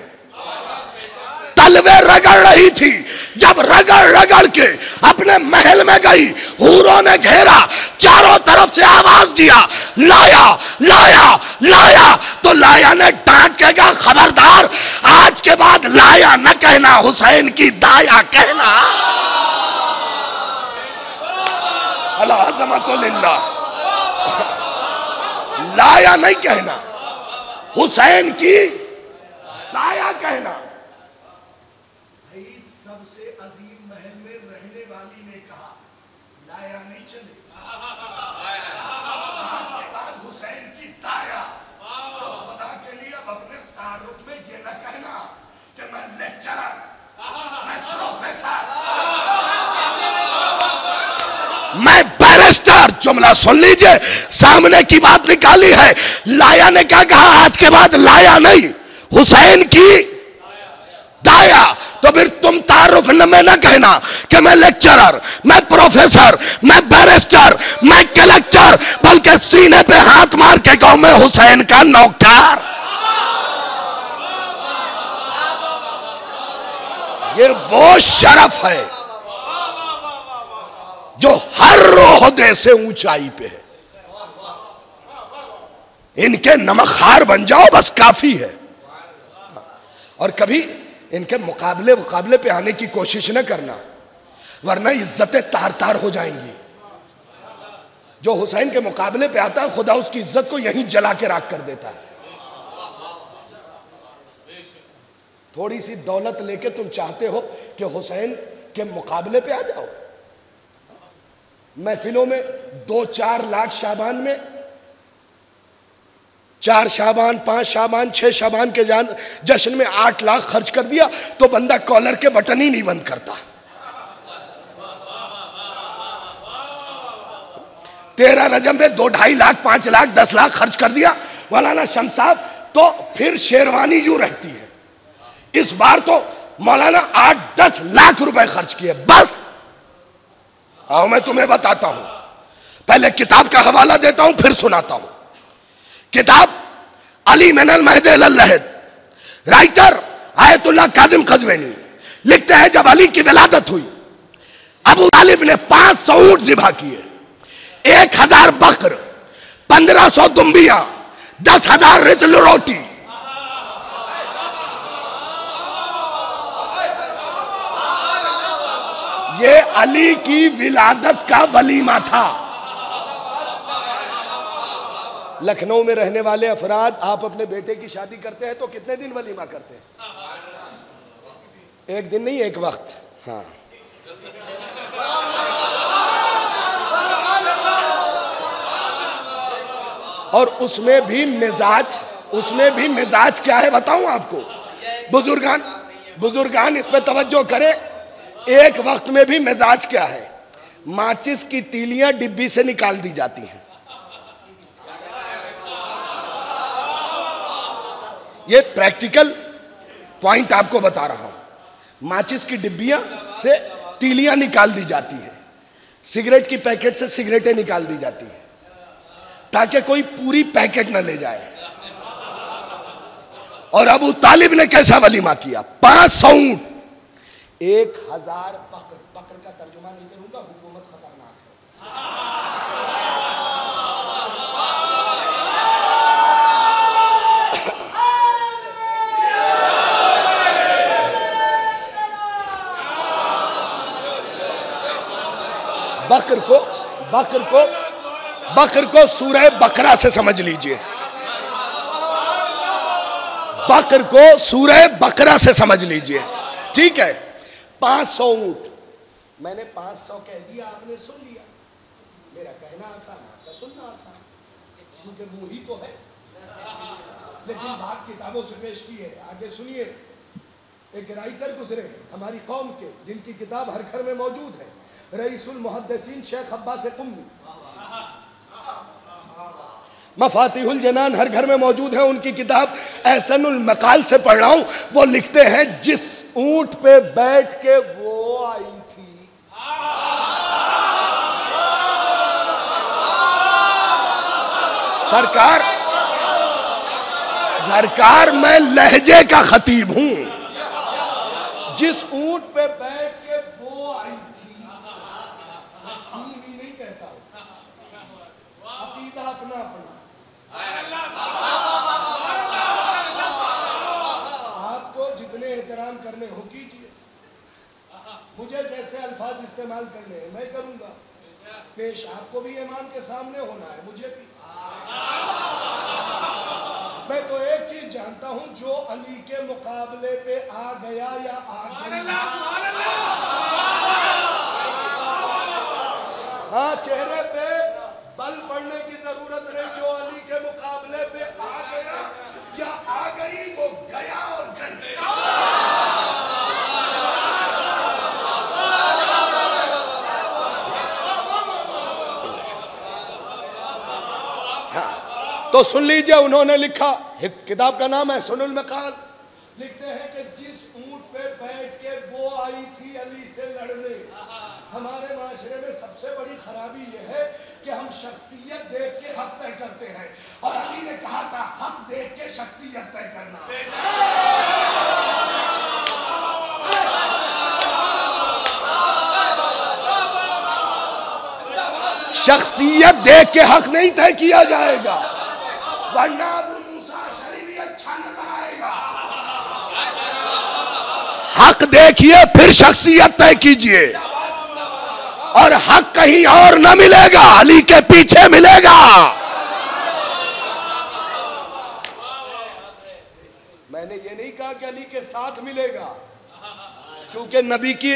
तलवे रगड़ रही थी, जब रगड़ रगड़ के अपने महल में गई, हूरों ने घेरा, चारों तरफ से आवाज दिया, लाया लाया लाया। तो लाया ने डांट के कहा, खबरदार, आज के बाद लाया न कहना, हुसैन की दाया कहना। अल्लाह, लाया नहीं कहना, हुसैन की दाया कहना। सबसे अजीम महल में रहने वाली ने कहा, लाया नहीं चले, आज के बाद हुसैन की दाया। तो खुदा के लिए अब अपने तारुफ में ये न कहना कि मैं लेक्चरर, मैं प्रोफेसर, मैं बैरिस्टर। जुमला सुन लीजिए, सामने की बात निकाली है। लाया ने क्या कहा, आज के बाद लाया नहीं, हुसैन की दाया। तो फिर तुम तारुफ में न कहना कि मैं लेक्चरर, मैं प्रोफेसर, मैं बैरिस्टर, मैं कलेक्टर, बल्कि सीने पे हाथ मार के कहो मैं हुसैन का नौकर। ये वो शरफ है जो हर ओहदे से ऊंचाई पे है। इनके नमकखार बन जाओ, बस काफी है। और कभी इनके मुकाबले पे आने की कोशिश न करना, वरना इज्जतें तार तार हो जाएंगी। जो हुसैन के मुकाबले पे आता है, खुदा उसकी इज्जत को यहीं जला के राख कर देता है। थोड़ी सी दौलत लेके तुम चाहते हो कि हुसैन के मुकाबले पे आ जाओ। महफिलों में 2-4 लाख शाबान में, 4 शाबान, 5 शाबान, 6 शाबान के जश्न में 8 लाख खर्च कर दिया तो बंदा कॉलर के बटन ही नहीं बंद करता। 13 रजब में 2-2.5 लाख, 5 लाख, 10 लाख खर्च कर दिया मौलाना शम्स साहब, तो फिर शेरवानी यूं रहती है। इस बार तो मौलाना 8-10 लाख रुपए खर्च किए बस। आओ मैं तुम्हें बताता हूं, पहले किताब का हवाला देता हूं फिर सुनाता हूं। किताब अली मिनल महद इलल लहद, राइटर आयतुल्लाह काजिम कज़वीनी लिखते हैं, जब अली की विलादत हुई अबू तालिब ने 500 ऊंट ज़िबा किए, 1000 बकर, 1500 दुम्बियां, 10,000 रितल रोटी। ये अली की विलादत का वलीमा था। लखनऊ में रहने वाले अफराद, आप अपने बेटे की शादी करते हैं तो कितने दिन वलीमा करते हैं? एक दिन नहीं, एक वक्त। हाँ, और उसमें भी मिजाज क्या है बताऊं आपको? बुजुर्गान इस पे तवज्जो करें। एक वक्त में भी मिजाज क्या है? माचिस की तीलियां डिब्बी से निकाल दी जाती हैं। ये प्रैक्टिकल पॉइंट आपको बता रहा हूं। माचिस की डिब्बियां से तीलियां निकाल दी जाती हैं, सिगरेट की पैकेट से सिगरेटें निकाल दी जाती हैं, ताकि कोई पूरी पैकेट न ले जाए। और अबू तालिब ने कैसा वलीमा किया? 500 ऊंट, 1000 बकर। बकर का तर्जुमा नहीं करूंगा, हुकूमत खतरनाक है। बकर को सूरह बकरा से समझ लीजिए। बकर को सूरह बकरा से समझ लीजिए, ठीक है? 500 ऊंट। मैंने 500 कह दिया, आपने सुन लिया। मेरा कहना आसान, आपका सुनना आसान, क्योंकि मुंह ही तो है, लेकिन बात किताबों से पेश की है। आगे सुनिए। एक राइटर गुजरे हमारी कौम के, जिनकी किताब हर घर में मौजूद है, रईसुल मुहद्दिसीन शेख अब्बास कुम्मी। मफातिहुल जनान हर घर में मौजूद है। उनकी किताब एहसनुल मकाल से पढ़ रहा हूं। वो लिखते हैं, जिस ऊंट पे बैठ के वो आई थी, सरकार मैं लहजे का खतीब हूं। जिस ऊंट पे बैठ के वो आई थी, नहीं कहता, अकीदा अपना अपना। आपको जितने एहतराम करने हो कीजिए, मुझे जैसे अल्फाज इस्तेमाल करने हैं मैं करूंगा। पेश आपको भी इमाम के सामने होना है, मुझे भी। मैं तो एक चीज जानता हूं, जो अली के मुकाबले पे आ गया या आ गई, हाँ, चेहरे पे बल पड़ने की जरूरत नहीं। जो अली के मुकाबले पे आ गया या आ गई, वो गया और गई। हाँ, तो सुन लीजिए। उन्होंने लिखा, किताब का नाम है सुनुल मकाल। लिखते हैं कि जिस ऊंट पे बैठ के वो आई थी अली से लड़ने। हमारे माशरे में सबसे बड़ी खराबी यह है कि हम शख्सियत देख के हक तय करते हैं, और अली ने कहा था हक देख के शख्सियत तय करना। शख्सियत देख के हक नहीं तय किया जाएगा, वरना अबू मूसा शरी भी अच्छा नजर आएगा। हक देखिए, फिर शख्सियत तय कीजिए। और हक कहीं और न मिलेगा, अली के पीछे मिलेगा। मैंने ये नहीं कहा कि अली के साथ मिलेगा, क्योंकि नबी की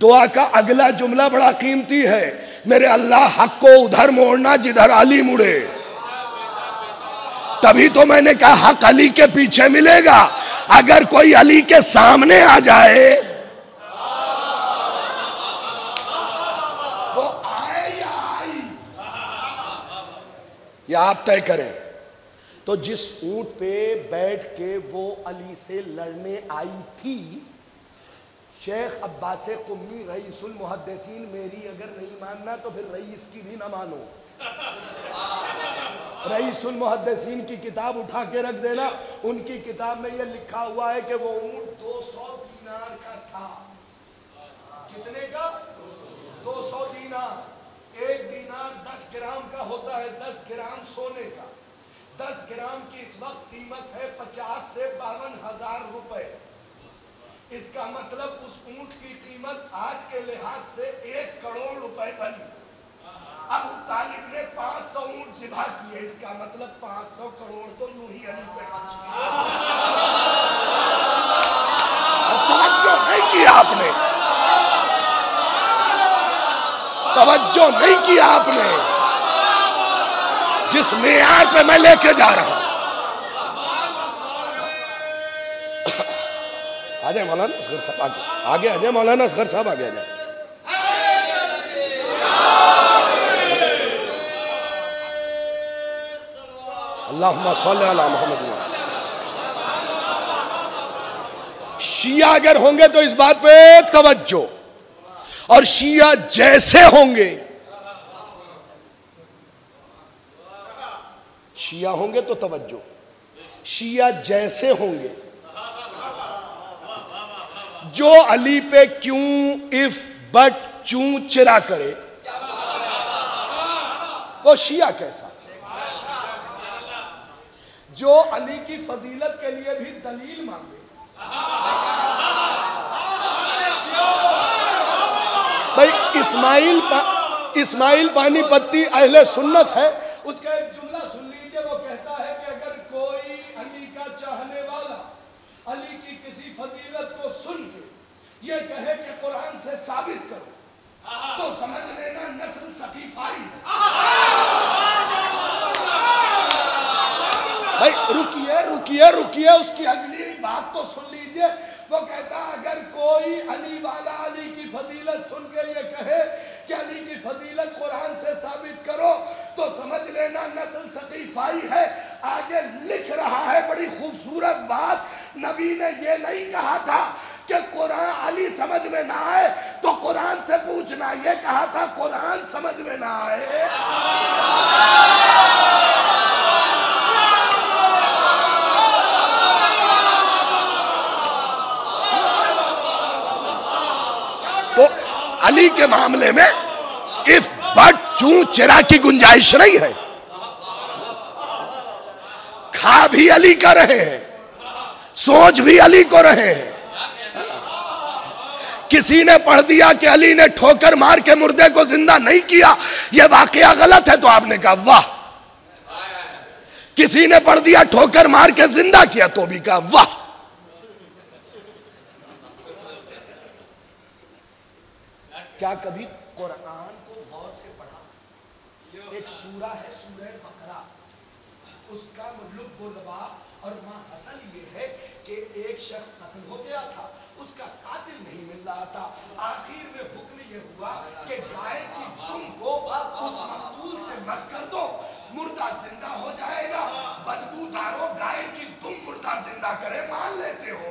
दुआ का अगला जुमला बड़ा कीमती है, मेरे अल्लाह हक को उधर मोड़ना जिधर अली मुड़े। तभी तो मैंने कहा हक अली के पीछे मिलेगा। अगर कोई अली के सामने आ जाए, वो आए या आई, या आप तय करें। तो जिस ऊंट पे बैठ के वो अली से लड़ने आई थी, शेख अब्बास कुम्मी रईसुल मुहद्दिसीन, मेरी अगर नहीं मानना तो फिर रईस की भी ना मानो। रईसुल मुहद्दिसीन की किताब उठा के रख देना। उनकी किताब में यह लिखा हुआ है कि वो ऊंट 200 दीनार का था। कितने का? ग्राम का होता है 10 ग्राम सोने का। 10 ग्राम की इस वक्त कीमत है 50 से 52,000 रुपए। इसका मतलब उस ऊंट की कीमत आज के लिहाज से 1 करोड़ रुपए बनी। अबू तालिब ने 500 ऊंट ज़िबा किए, इसका मतलब 500 करोड़ तो यूं ही अली पे खर्च किया। तवज्जो नहीं किया आपने, तवज्जो नहीं किया आपने जिस मेयार पे मैं लेके जा रहा हूं। आजा मौलाना असगर साहब आगे आगे, मौलाना असगर साहब आगे आजा। अल्लाहुम्मा सल्ली अला मुहम्मद। शिया अगर होंगे तो इस बात पे तवज्जो, और शिया जैसे होंगे, शिया होंगे तो तवज्जो, शिया जैसे होंगे, जो अली पे क्यों इफ बट चूं चिरा करे, वो शिया कैसा? जो अली की फजीलत के लिए भी दलील मांगे, भाई इस्माइल पानीपत्ती अहले सुन्नत है, उसका एक जुमला सुन लीजिए। वो कहता है कि अगर कोई अली का चाहने वाला अली की किसी फजीलत को सुन के ये कहे कि कुरान से साबित करो, तो समझ लेना नस्ल सकीफाई है। भाई रुकिए रुकिए रुकिए, उसकी अगली बात तो सुन लीजिए। वो कहता अगर कोई अली वाला अली की फजीलत सुन के ये कहे कि अली की फजीलत कुरान से साबित करो, तो समझ लेना नस्ल सकीफाई है। आगे लिख रहा है बड़ी खूबसूरत बात, नबी ने ये नहीं कहा था कि कुरान अली समझ में ना आए तो कुरान से पूछना, ये कहा था कुरान समझ में ना आए तो अली के मामले में इफ बट चूं चिरा की गुंजाइश नहीं है। खा भी अली का रहे हैं, सोच भी अली को रहे हैं। किसी ने पढ़ दिया कि अली ने ठोकर मार के मुर्दे को जिंदा नहीं किया, यह वाकया गलत है, तो आपने कहा वाह। किसी ने पढ़ दिया ठोकर मार के जिंदा किया, तो भी कहा वाह। क्या कभी कुरान को गौर से पढ़ा? एक सूरा है सूरह बकरा, उसका लुब्ब लबाब और माहसल ये है कि एक शख्स कत्ल हो गया था, उसका कातिल नहीं मिल रहा था। आखिर में हुक्म ये हुआ कि गाय की दुम को उस मकतूल से मस कर दो, मुर्दा जिंदा हो जाएगा। बदबूदारों, गाय की दुम मुर्दा जिंदा करे, मान लेते हो?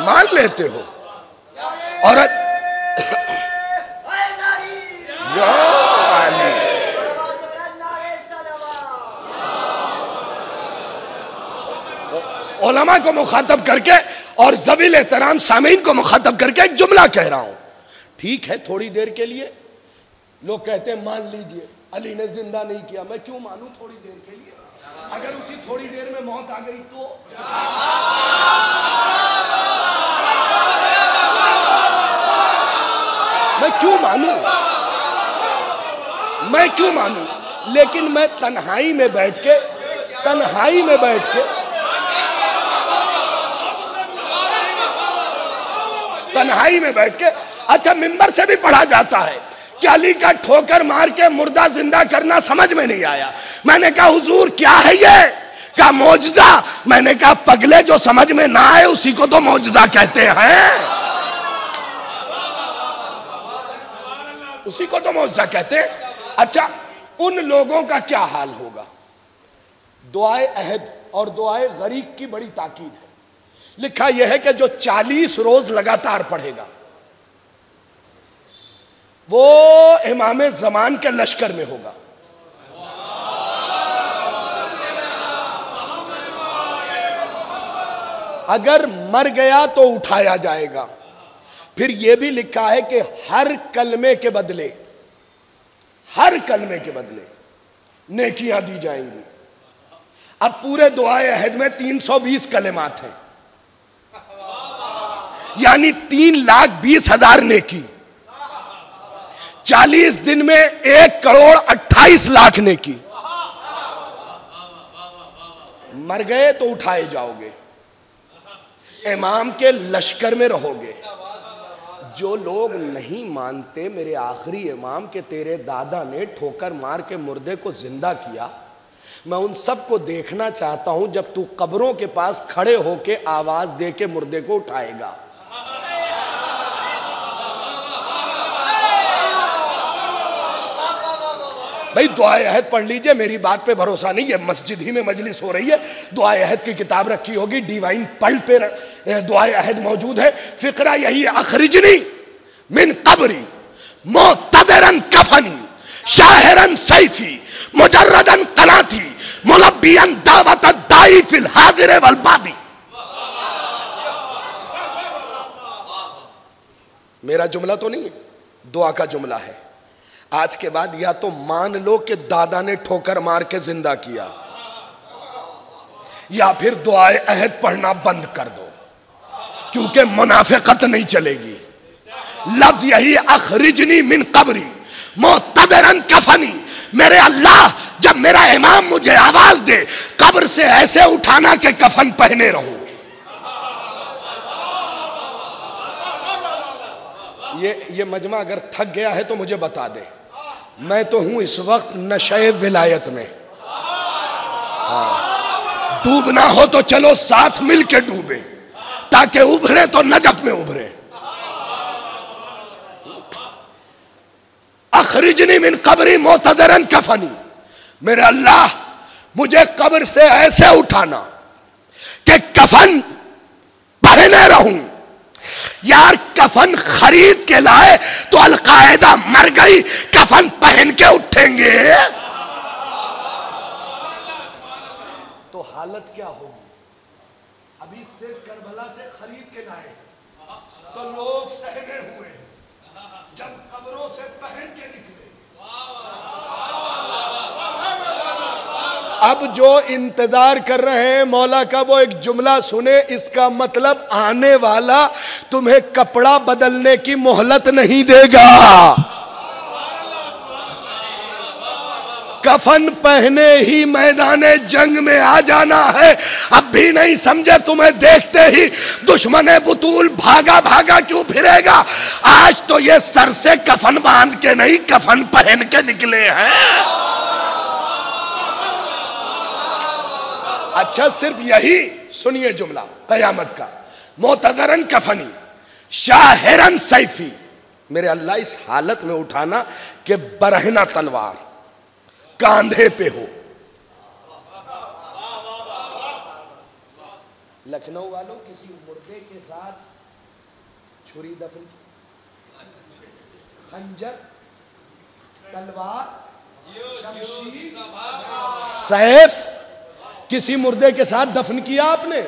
मान लेते हो? और उलमा को मुखातब करके और ज़वील एहतराम सामीन को मुखातब करके एक जुमला कह रहा हूं। ठीक है, थोड़ी देर के लिए लोग कहते हैं मान लीजिए अली ने जिंदा नहीं किया। मैं क्यों मानूं थोड़ी देर के लिए? अगर उसी थोड़ी देर में मौत आ गई तो? मैं क्यों मानूं? मैं क्यों मानूं? लेकिन मैं तन्हाई में बैठ के अच्छा, मिंबर से भी पढ़ा जाता है कि अली का ठोकर मार के मुर्दा जिंदा करना समझ में नहीं आया। मैंने कहा हुजूर क्या है ये? का मौजज़ा। मैंने कहा पगले, जो समझ में ना आए उसी को तो मौजज़ा कहते हैं, उसी को तो मौजज़ा कहते हैं। अच्छा, उन लोगों का क्या हाल होगा दुआए अहद और दुआए गरीक की बड़ी ताकीद है। लिखा यह है कि जो 40 रोज लगातार पढ़ेगा वो इमाम ज़मान के लश्कर में होगा। अगर मर गया तो उठाया जाएगा। फिर यह भी लिखा है कि हर कलमे के बदले नेकियां दी जाएंगी। अब पूरे दुआए अहद में 320 कलिमात हैं, यानी 3,20,000 नेकी। 40 दिन में 1,28,00,000 नेकी। मर गए तो उठाए जाओगे, इमाम के लश्कर में रहोगे। जो लोग नहीं मानते मेरे आखिरी इमाम के तेरे दादा ने ठोकर मार के मुर्दे को जिंदा किया, मैं उन सब को देखना चाहता हूं जब तू कब्रों के पास खड़े होके आवाज दे के मुर्दे को उठाएगा। भाई दुआए अहद पढ़ लीजिए, मेरी बात पे भरोसा नहीं है, मस्जिद ही में मजलिस हो रही है। दुआए अहद की किताब रखी होगी, डिवाइन पल्ट पे दुआए अहद मौजूद है। फिक्रा यही है, अखरिजनी मिन कब्री मुतज़रन कफनी शाहिरन सैफी मुजर्रदन कलाती मुलब्बियन दावत दाई फिल हाजिर वल बादी। मेरा जुमला तो नहीं है, दुआ का जुमला है। आज के बाद या तो मान लो कि दादा ने ठोकर मार के जिंदा किया, या फिर दुआए अहद पढ़ना बंद कर दो, क्योंकि मुनाफिकत नहीं चलेगी। लफ्ज यही, अखरिजनी मिन कब्री मुतज़रन कफनी। मेरे अल्लाह, जब मेरा इमाम मुझे आवाज दे कब्र से ऐसे उठाना कि कफन पहने रहूं। ये मजमा अगर थक गया है तो मुझे बता दे। मैं तो हूं इस वक्त नशे विलायत में। डूबना हो तो चलो साथ मिल के डूबे, ताकि उभरे तो नजफ में उभरे। अखरिजनी मिन कब्री मुतज़रन कफनी। मेरे अल्लाह, मुझे कब्र से ऐसे उठाना कि कफन पहने रहूं। यार कफन खरीद के लाए तो अलकायदा मर गई, कफन पहन के उठेंगे तो हालत क्या होगी? अभी सिर्फ करबला से खरीद के लाए तो लोग सहमे हुए, जब कब्रों से पहन के निकले। अब जो इंतजार कर रहे हैं मौला का वो एक जुमला सुने। इसका मतलब आने वाला तुम्हें कपड़ा बदलने की मोहलत नहीं देगा। कफन पहने ही मैदाने जंग में आ जाना है। अब भी नहीं समझे? तुम्हें देखते ही दुश्मन बुतूल भागा भागा क्यों फिरेगा? आज तो ये सर से कफन बांध के नहीं, कफन पहन के निकले हैं। अच्छा, सिर्फ यही सुनिए जुमला कयामत का। मुतज़रन कफनी शाहिरन सैफी। मेरे अल्लाह, इस हालत में उठाना कि बरहना तलवार कांधे पे हो। लखनऊ वालों, किसी मुर्दे के साथ छुरी दफन, खंजर, तलवार, शमशीर, सैफ किसी मुर्दे के साथ दफन किया आपने?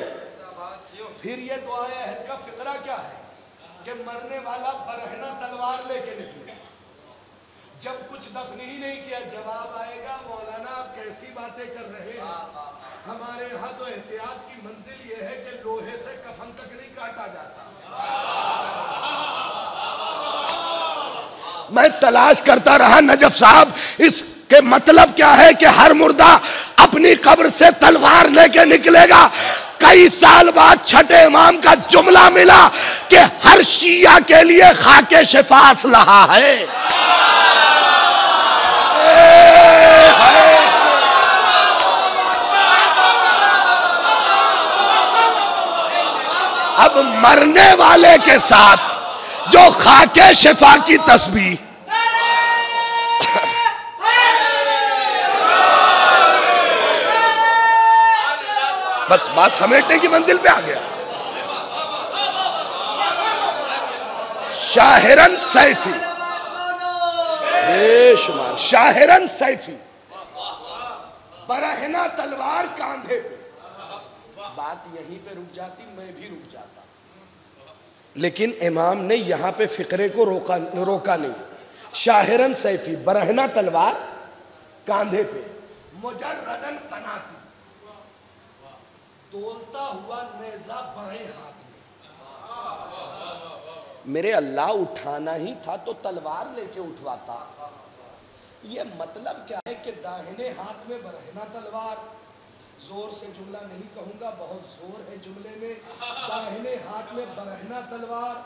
फिर ये दुआए अहद का फिक्रा क्या है कि मरने वाला बरहना तलवार लेके निकले। जब कुछ दफन ही नहीं किया, जवाब आएगा, मौलाना आप कैसी बातें कर रहे हैं? हमारे यहाँ तो एहतियात की मंजिल ये है कि लोहे से कफन तक नहीं काटा जाता। मैं तलाश करता रहा नजफ साहब, इसके मतलब क्या है कि हर मुर्दा अपनी कब्र से तलवार लेके निकलेगा। कई साल बाद छठे इमाम का जुमला मिला कि हर शिया के लिए खाके शिफास लहा है। अब मरने वाले के साथ जो खाके शिफा की तस्बीह, बस बात समेटने की मंजिल पे आ गया। शाहिरन सैफी, बेशुमार शाहिरन सैफी, बरहना तलवार कांधे पे। बात यहीं पे रुक जाती, मैं भी रुक जाता, लेकिन इमाम ने यहां पे फिक्रे को रोका नहीं। शाहिरन सैफी, बरहना तलवार कांधे पे, मुजर्रदन कनाती, तोलता हुआ नेज़ा बाएं हाथ में। मेरे अल्लाह, उठाना ही था तो तलवार लेके उठवाता। ये मतलब क्या है कि दाहिने हाथ में बरहना तलवार, जोर से जुमला नहीं कहूंगा, बहुत जोर है जुमले में। दाहिने हाथ में बरहना तलवार,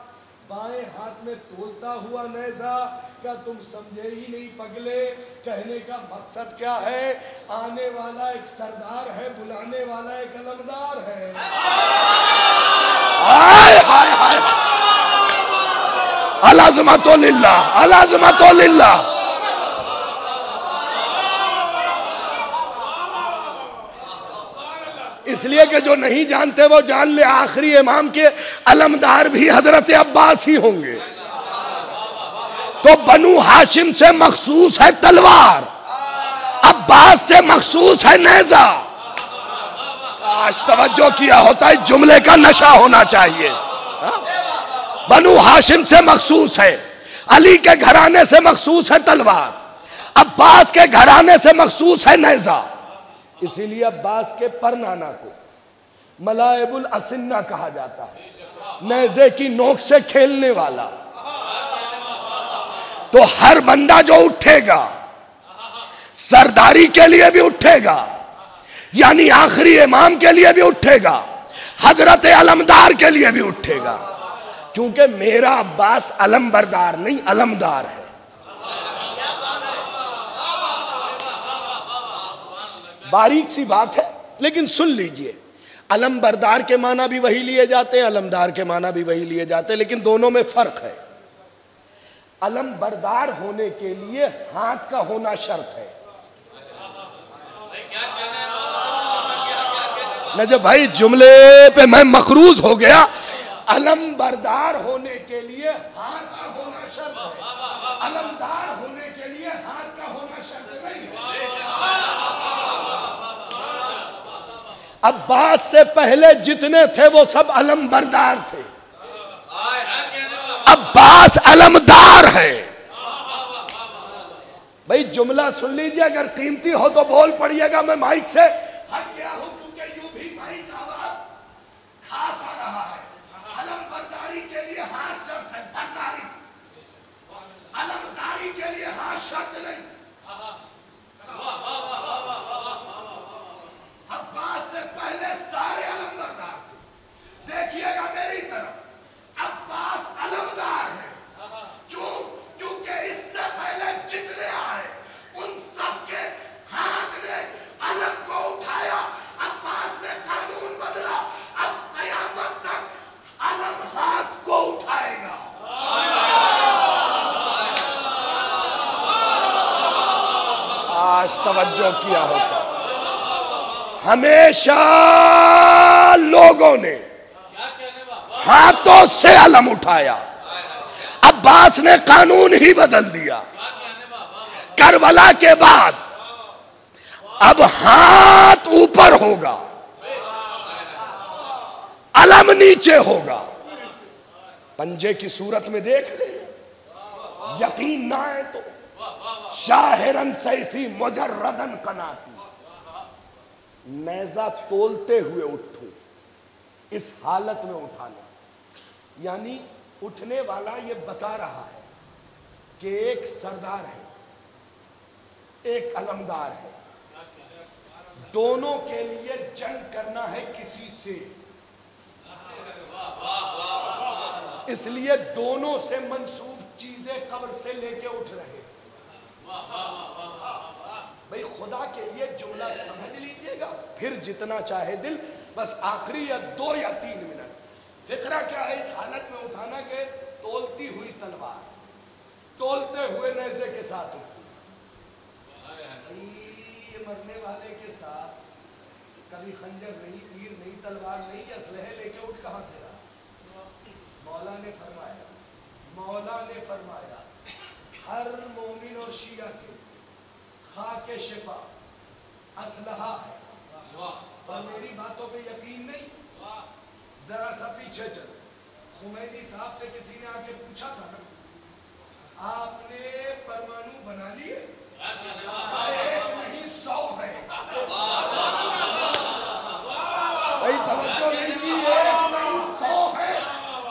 बाएं हाथ में तोलता हुआ नेज़ा। क्या तुम समझे ही नहीं पगले? कहने का मकसद क्या है? आने वाला एक सरदार है, बुलाने वाला एक अलमदार है। हाय हाय हाय, अलाज़मतो लिल्लाह, अलाज़मतो लिल्लाह। इसलिए कि जो नहीं जानते वो जान ले, आखिरी इमाम के अलमदार भी हजरत अब्बास ही होंगे। तो बनु हाशिम से मखसूस है तलवार, अब्बास से मखसूस है नेज़ा। आज तवज्जो किया होता है, जुमले का नशा होना चाहिए। बनु हाशिम से मखसूस है, अली के घराने से मखसूस है तलवार, अब्बास के घराने से मखसूस है नेज़ा। इसीलिए अब्बास के परनाना को मलाइबुल असिन्ना कहा जाता है, नेज़े की नोक से खेलने वाला। तो हर बंदा जो उठेगा सरदारी के लिए भी उठेगा, यानी आखिरी इमाम के लिए भी उठेगा, हजरत अलमदार के लिए भी उठेगा, क्योंकि मेरा अब्बास अलमबरदार नहीं अलमदार है। बारीक सी बात है, लेकिन सुन लीजिए। अलमबरदार के माना भी वही लिए जाते हैं, अलमदार के माना भी वही लिए जाते हैं, लेकिन दोनों में फर्क है। अलमबरदार होने के लिए हाथ का होना शर्त है। नजब भाई, जुमले पे मैं मकरूज हो गया। अलमबरदार होने के लिए हाथ का होना शर्त है, अलमदार होने के लिए हाथ का होना शर्त नहीं है। अब्बास से पहले जितने थे वो सब अलमबरदार थे, अब्बास अलमदार है। भाई जुमला सुन लीजिए, अगर कीमती हो तो बोल पड़िएगा। मैं माइक से हट गया हूं क्योंकि यूं भी माइक आवाज खास आ रहा है। अलमबरदारी के लिए हाथ शर्त है, बरदारी, अलमदारी के लिए हाथ शर्त नहीं। अब्बास से पहले सारे अलमबरदार थे। देखिएगा मेरी तरफ, अब्बास अलमदार है। क्यों? क्योंकि इससे पहले जितने आए उन सबके हाथ ने अलम को उठाया। अब्बास ने कानून बदला, अब कयामत तक अलम हाथ को उठाएगा। आज तवज्जो किया होता। हमेशा लोगों ने हाथों से अलम उठाया, अब्बास ने कानून ही बदल दिया। करबला के बाद अब हाथ ऊपर होगा, अलम नीचे होगा। पंजे की सूरत में देख ले, यकीन ना है तो शाहिरन सैफी मुजर्रदन कनाती, नेज़ा तोलते हुए उठूं, इस हालत में उठाना। यानी उठने वाला ये बता रहा है कि एक सरदार है, एक अलमदार है, दोनों के लिए जंग करना है किसी से। इसलिए दोनों से मंसूब चीजें कब्र से लेके उठ रहे। भाई खुदा के लिए जुमला समझ लीजिएगा, फिर जितना चाहे दिल। बस आखिरी या 2 या 3 मिनट। फिक्रा क्या है इस हालत में उठाना के? तोलती हुई तलवार, तोलते हुए नेज़े के साथ उठती। ये मरने वाले के साथ कभी खंजर नहीं, तीर नहीं, तलवार नहीं, असलहे लेके उठ कहां से रहा? मौला ने फरमाया हर मोमिन और शिया के खाके शिफा असलहा है। और मेरी बातों पे यकीन नहीं, जरा सा पीछे चलो। खुमैनी साहब से किसी ने आके पूछा था ना, आपने परमाणु बना लिए? एक नहीं 100 है। भाई तवज्जो नहीं की, एक नहीं 100 है।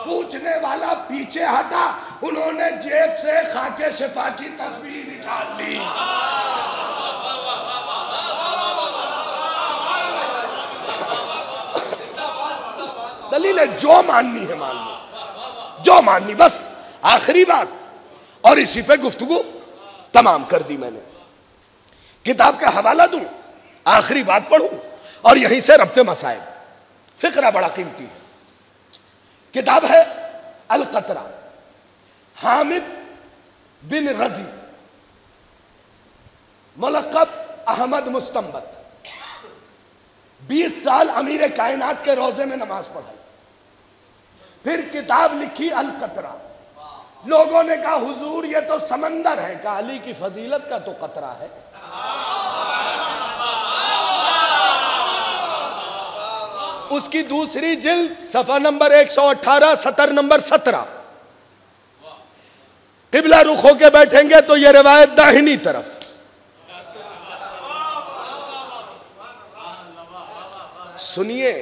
पूछने वाला पीछे हटा, उन्होंने जेब से खाके शिफा की तस्वीर निकाल ली। दलील है, जो माननी है मान लो, जो माननी। बस आखिरी बात, और इसी पे गुफ्तगू तमाम कर दी मैंने। किताब का हवाला दूं, आखिरी बात पढ़ूं और यहीं से रब्ते मसाइल। फिक्रा बड़ा कीमती है। किताब है अल कतरा, हामिद बिन रजी, मुलक़ब अहमद मुस्तंबत। 20 साल अमीर कायनात के रोजे में नमाज पढ़ाई, फिर किताब लिखी अल कतरा। लोगों ने कहा हुजूर ये तो समंदर है, कहा अली की फजीलत का तो कतरा है। उसकी दूसरी जिल्द सफा नंबर 118, सतर नंबर 17। किबला रुख होके बैठेंगे तो यह रिवायत दाहिनी तरफ। सुनिए,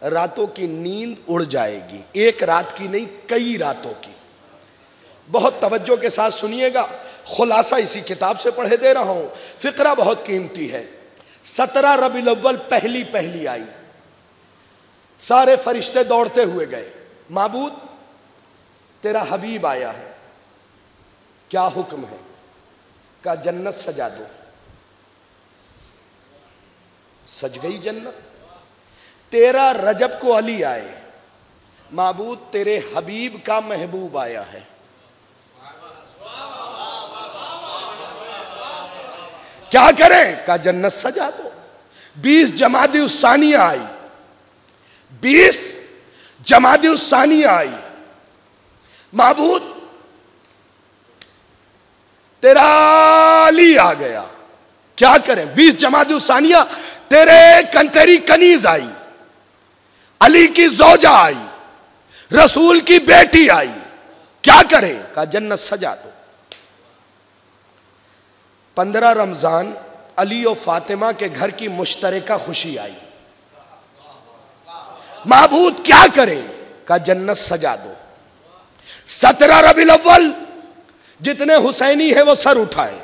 रातों की नींद उड़ जाएगी, एक रात की नहीं, कई रातों की। बहुत तवज्जो के साथ सुनिएगा, खुलासा इसी किताब से पढ़े दे रहा हूं। फिक्रा बहुत कीमती है। 17 रबीउल अव्वल पहली आई, सारे फरिश्ते दौड़ते हुए गए, माबूद तेरा हबीब आया है, क्या हुक्म है? का जन्नत सजा दो। सज गई जन्नत। 13 रजब को अली आए, माबूद तेरे हबीब का महबूब आया है। क्या करें? का जन्नत सजा दो। 20 जमादी उस्सानिया आई, 20 जमादी उस्सानिया आई, माबूद तेरा अली आ गया, क्या करें? 20 जमादी उस्सानिया, तेरी कनीज आई, अली की जोजा आई, रसूल की बेटी आई, क्या करें? का जन्नत सजा दो। 15 रमजान अली और फातिमा के घर की मुश्तरका खुशी आई, माबूद क्या करें? का जन्नत सजा दो। 17 रबीउल अव्वल जितने हुसैनी हैं वो सर उठाएं,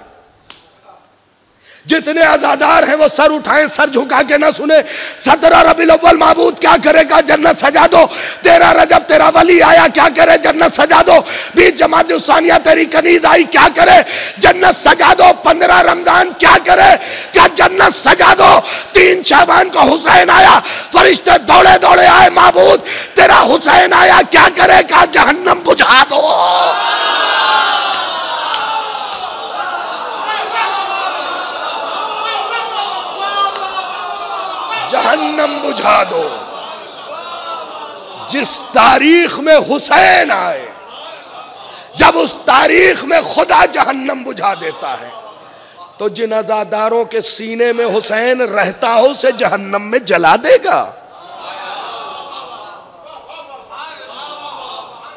जितने आजादार हैं वो सर उठाएं, सर झुका के ना सुने। 17 रबीउल अव्वल माबूद क्या करेगा? जन्नत सजा दो। 13 रजब तेरा वली आया, क्या करे? जन्नत सजा दो। 20 जमात उस्सानिया तेरी कनीज आई, क्या करे? जन्नत सजा दो। 15 रमजान क्या करे? क्या जन्नत सजा दो। 3 शाबान को हुसैन आया, फरिश्ते दौड़े दौड़े आए, माबूद तेरा हुसैन आया, क्या करे? क्या जहन्नम बुझा दो। जहन्नम बुझा दो। जिस तारीख में हुसैन आए, जब उस तारीख में खुदा जहन्नम बुझा देता है, तो जिन अज़ादारों के सीने में हुसैन रहता हो उसे जहन्नम में जला देगा।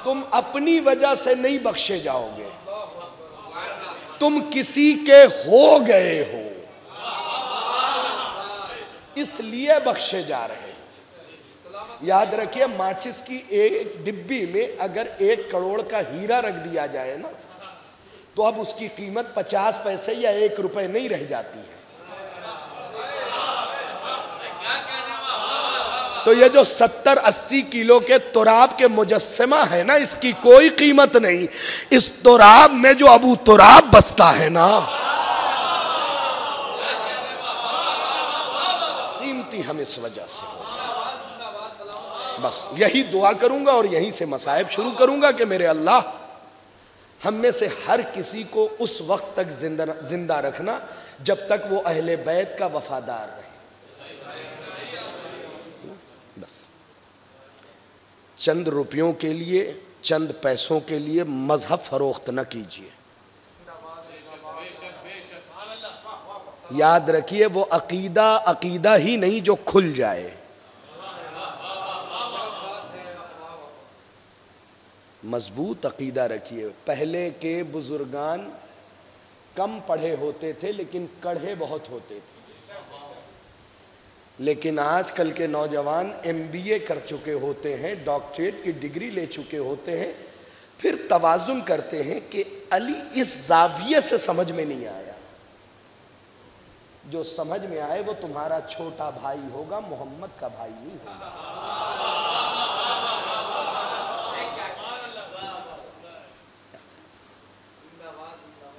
तुम अपनी वजह से नहीं बख्शे जाओगे, तुम किसी के हो गए हो इसलिए बख्शे जा रहे हैं। याद रखिए, माचिस की एक डिब्बी में अगर 1 करोड़ का हीरा रख दिया जाए ना, तो अब उसकी कीमत 50 पैसे या 1 रुपए नहीं रह जाती है। तो ये जो 70-80 किलो के तुराब के मुजस्समा है ना, इसकी कोई कीमत नहीं। इस तुराब में जो अबू तुराब बसता है ना, हम इस वजह से। बस यही दुआ करूंगा और यहीं से मसाइब शुरू करूंगा कि मेरे अल्लाह हम में से हर किसी को उस वक्त तक जिंदा रखना जब तक वो अहले बैत का वफादार रहे। चंद रुपयों के लिए, चंद पैसों के लिए मजहब फरोख्त न कीजिए। याद रखिए वो अकीदा अकीदा ही नहीं जो खुल जाए। मजबूत अकीदा रखिए। पहले के बुजुर्गान कम पढ़े होते थे लेकिन कड़े बहुत होते थे, लेकिन आजकल के नौजवान MBA कर चुके होते हैं, डॉक्टरेट की डिग्री ले चुके होते हैं, फिर तवाजुन करते हैं कि अली इस जाविये से समझ में नहीं आया। जो समझ में आए वो तुम्हारा छोटा भाई होगा, मोहम्मद का भाई नहीं होगा।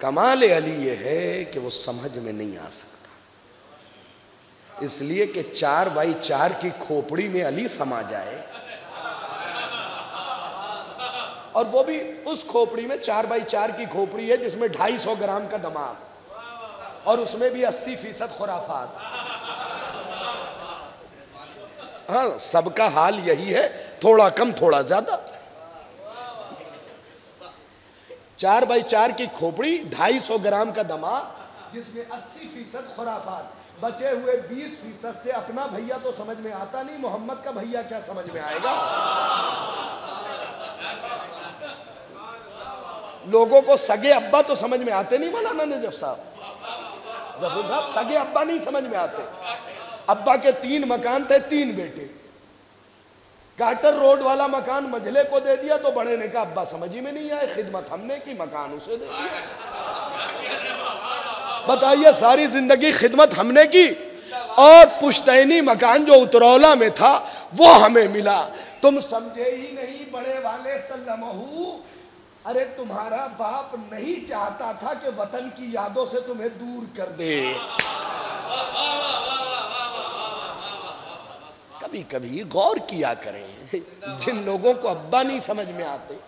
कमाल अली ये है कि वो समझ में नहीं आ सकता, इसलिए कि 4x4 की खोपड़ी में अली समा जाए, और वो भी उस खोपड़ी में 4x4 की खोपड़ी है जिसमें 250 ग्राम का दिमाग, और उसमें भी 80% खुराफात। हाँ, सबका हाल यही है, थोड़ा कम थोड़ा ज्यादा। 4x4 की खोपड़ी, 250 ग्राम का दिमाग, जिसमें 80% खुराफात, बचे हुए 20% से अपना भैया तो समझ में आता नहीं, मोहम्मद का भैया क्या समझ में आएगा। लोगों को सगे अब्बा तो समझ में आते नहीं। मौलाना नजफ साहब, जफर साहब, सगे अब्बा नहीं समझ में आते। अब्बा के 3 मकान थे, 3 बेटे। कार्टर रोड वाला मकान मझले को दे दिया तो बड़े ने कहा अब्बा समझ ही में नहीं आए, खिदमत हमने की, मकान उसे दे दिया। बताइए, सारी जिंदगी खिदमत हमने की और पुश्तैनी मकान जो उतरौला में था वो हमें मिला। तुम समझे ही नहीं बड़े वाले सल्लमहू। अरे तुम्हारा बाप नहीं चाहता था कि वतन की यादों से तुम्हें दूर कर दे। कभी कभी गौर किया करें, जिन लोगों को अब्बा नहीं समझ में आते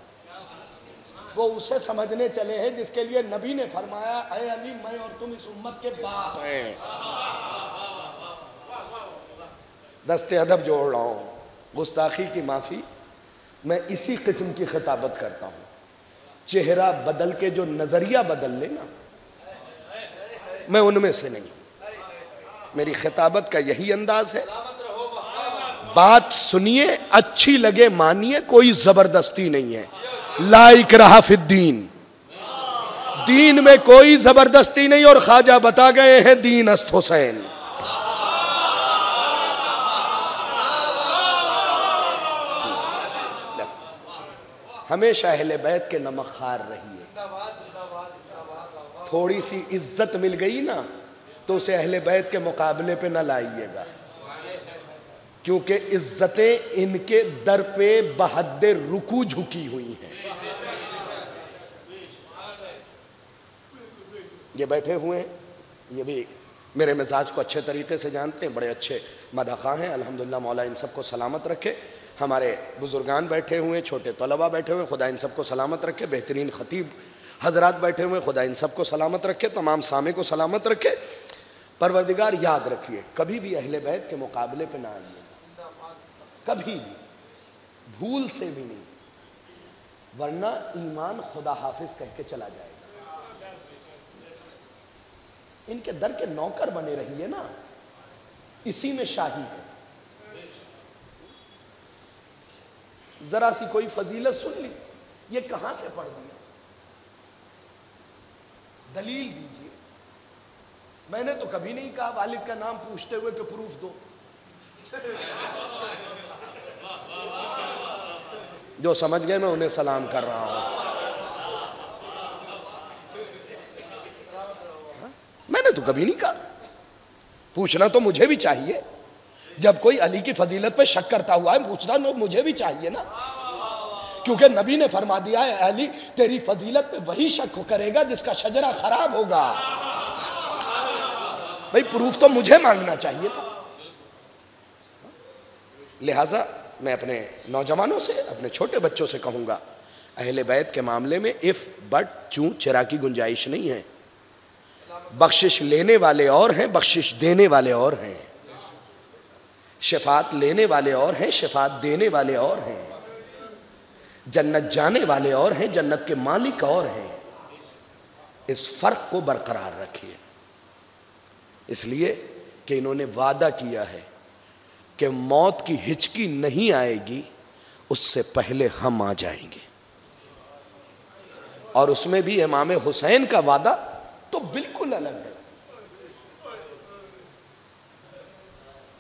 वो उसे समझने चले हैं जिसके लिए नबी ने फरमाया, ऐ अली मैं और तुम इस उम्मत के बाप हैं। दस्ते अदब जोड़ रहा हूं, गुस्ताखी की माफी। मैं इसी किस्म की खिताबत करता हूं। चेहरा बदल के जो नजरिया बदल लेना, मैं उनमें से नहीं। मेरी खिताबत का यही अंदाज है। बात सुनिए, अच्छी लगे मानिए, कोई जबरदस्ती नहीं है। ला इकराहा फिद्दीन, दीन में कोई जबरदस्ती नहीं। और ख्वाजा बता गए हैं दीन अस्त हुसैन। हमेशा अहले बैत के नमक खार रहिए। थोड़ी सी इज्जत मिल गई ना तो उसे अहले बैत के मुकाबले पे न लाइएगा, क्योंकि इज्जतें इनके दर पे बहद्दे रुकू झुकी हुई हैं। ये बैठे हुए हैं, ये भी मेरे मिजाज को अच्छे तरीके से जानते हैं, बड़े अच्छे मदखा हैं, अल्हम्दुलिल्लाह। मौला इन सबको सलामत रखे। हमारे बुजुर्गान बैठे हुए हैं, छोटे तलबा बैठे हुए हैं, खुदा इन सबको सलामत रखे। बेहतरीन खतीब हजरात बैठे हुए हैं, खुदा इन सबको सलामत रखे। तमाम सामे को सलामत रखे। परवरदिगार याद रखिए, कभी भी अहले बैत के मुकाबले पे ना आइए, कभी भी, भूल से भी नहीं, वरना ईमान खुदा हाफिज कह के चला जाएगा। इनके दर के नौकर बने रहिए ना, इसी में शाही है। जरा सी कोई फजीलत सुन ली, ये कहां से पढ़ दिया, दलील दीजिए। मैंने तो कभी नहीं कहा वालिद का नाम पूछते हुए कि प्रूफ दो। जो समझ गए मैं उन्हें सलाम कर रहा हूं। मैंने तो कभी नहीं कहा, पूछना तो मुझे भी चाहिए। जब कोई अली की फजीलत पे शक करता हुआ है, पूछना तो मुझे भी चाहिए ना, क्योंकि नबी ने फरमा दिया है, अली तेरी फजीलत पे वही शक करेगा जिसका शजरा खराब होगा। भाई प्रूफ तो मुझे मांगना चाहिए था। लिहाजा मैं अपने नौजवानों से, अपने छोटे बच्चों से कहूंगा, अहले बैत के मामले में इफ बट चूं चिरा की गुंजाइश नहीं है। बख्शिश लेने वाले और हैं, बख्शिश देने वाले और हैं। शफात लेने वाले और हैं, शफात देने वाले और हैं। जन्नत जाने वाले और हैं, जन्नत के मालिक और हैं। इस फर्क को बरकरार रखिए, इसलिए कि इन्होंने वादा किया है कि मौत की हिचकी नहीं आएगी, उससे पहले हम आ जाएंगे। और उसमें भी इमाम हुसैन का वादा तो बिल्कुल अलग है।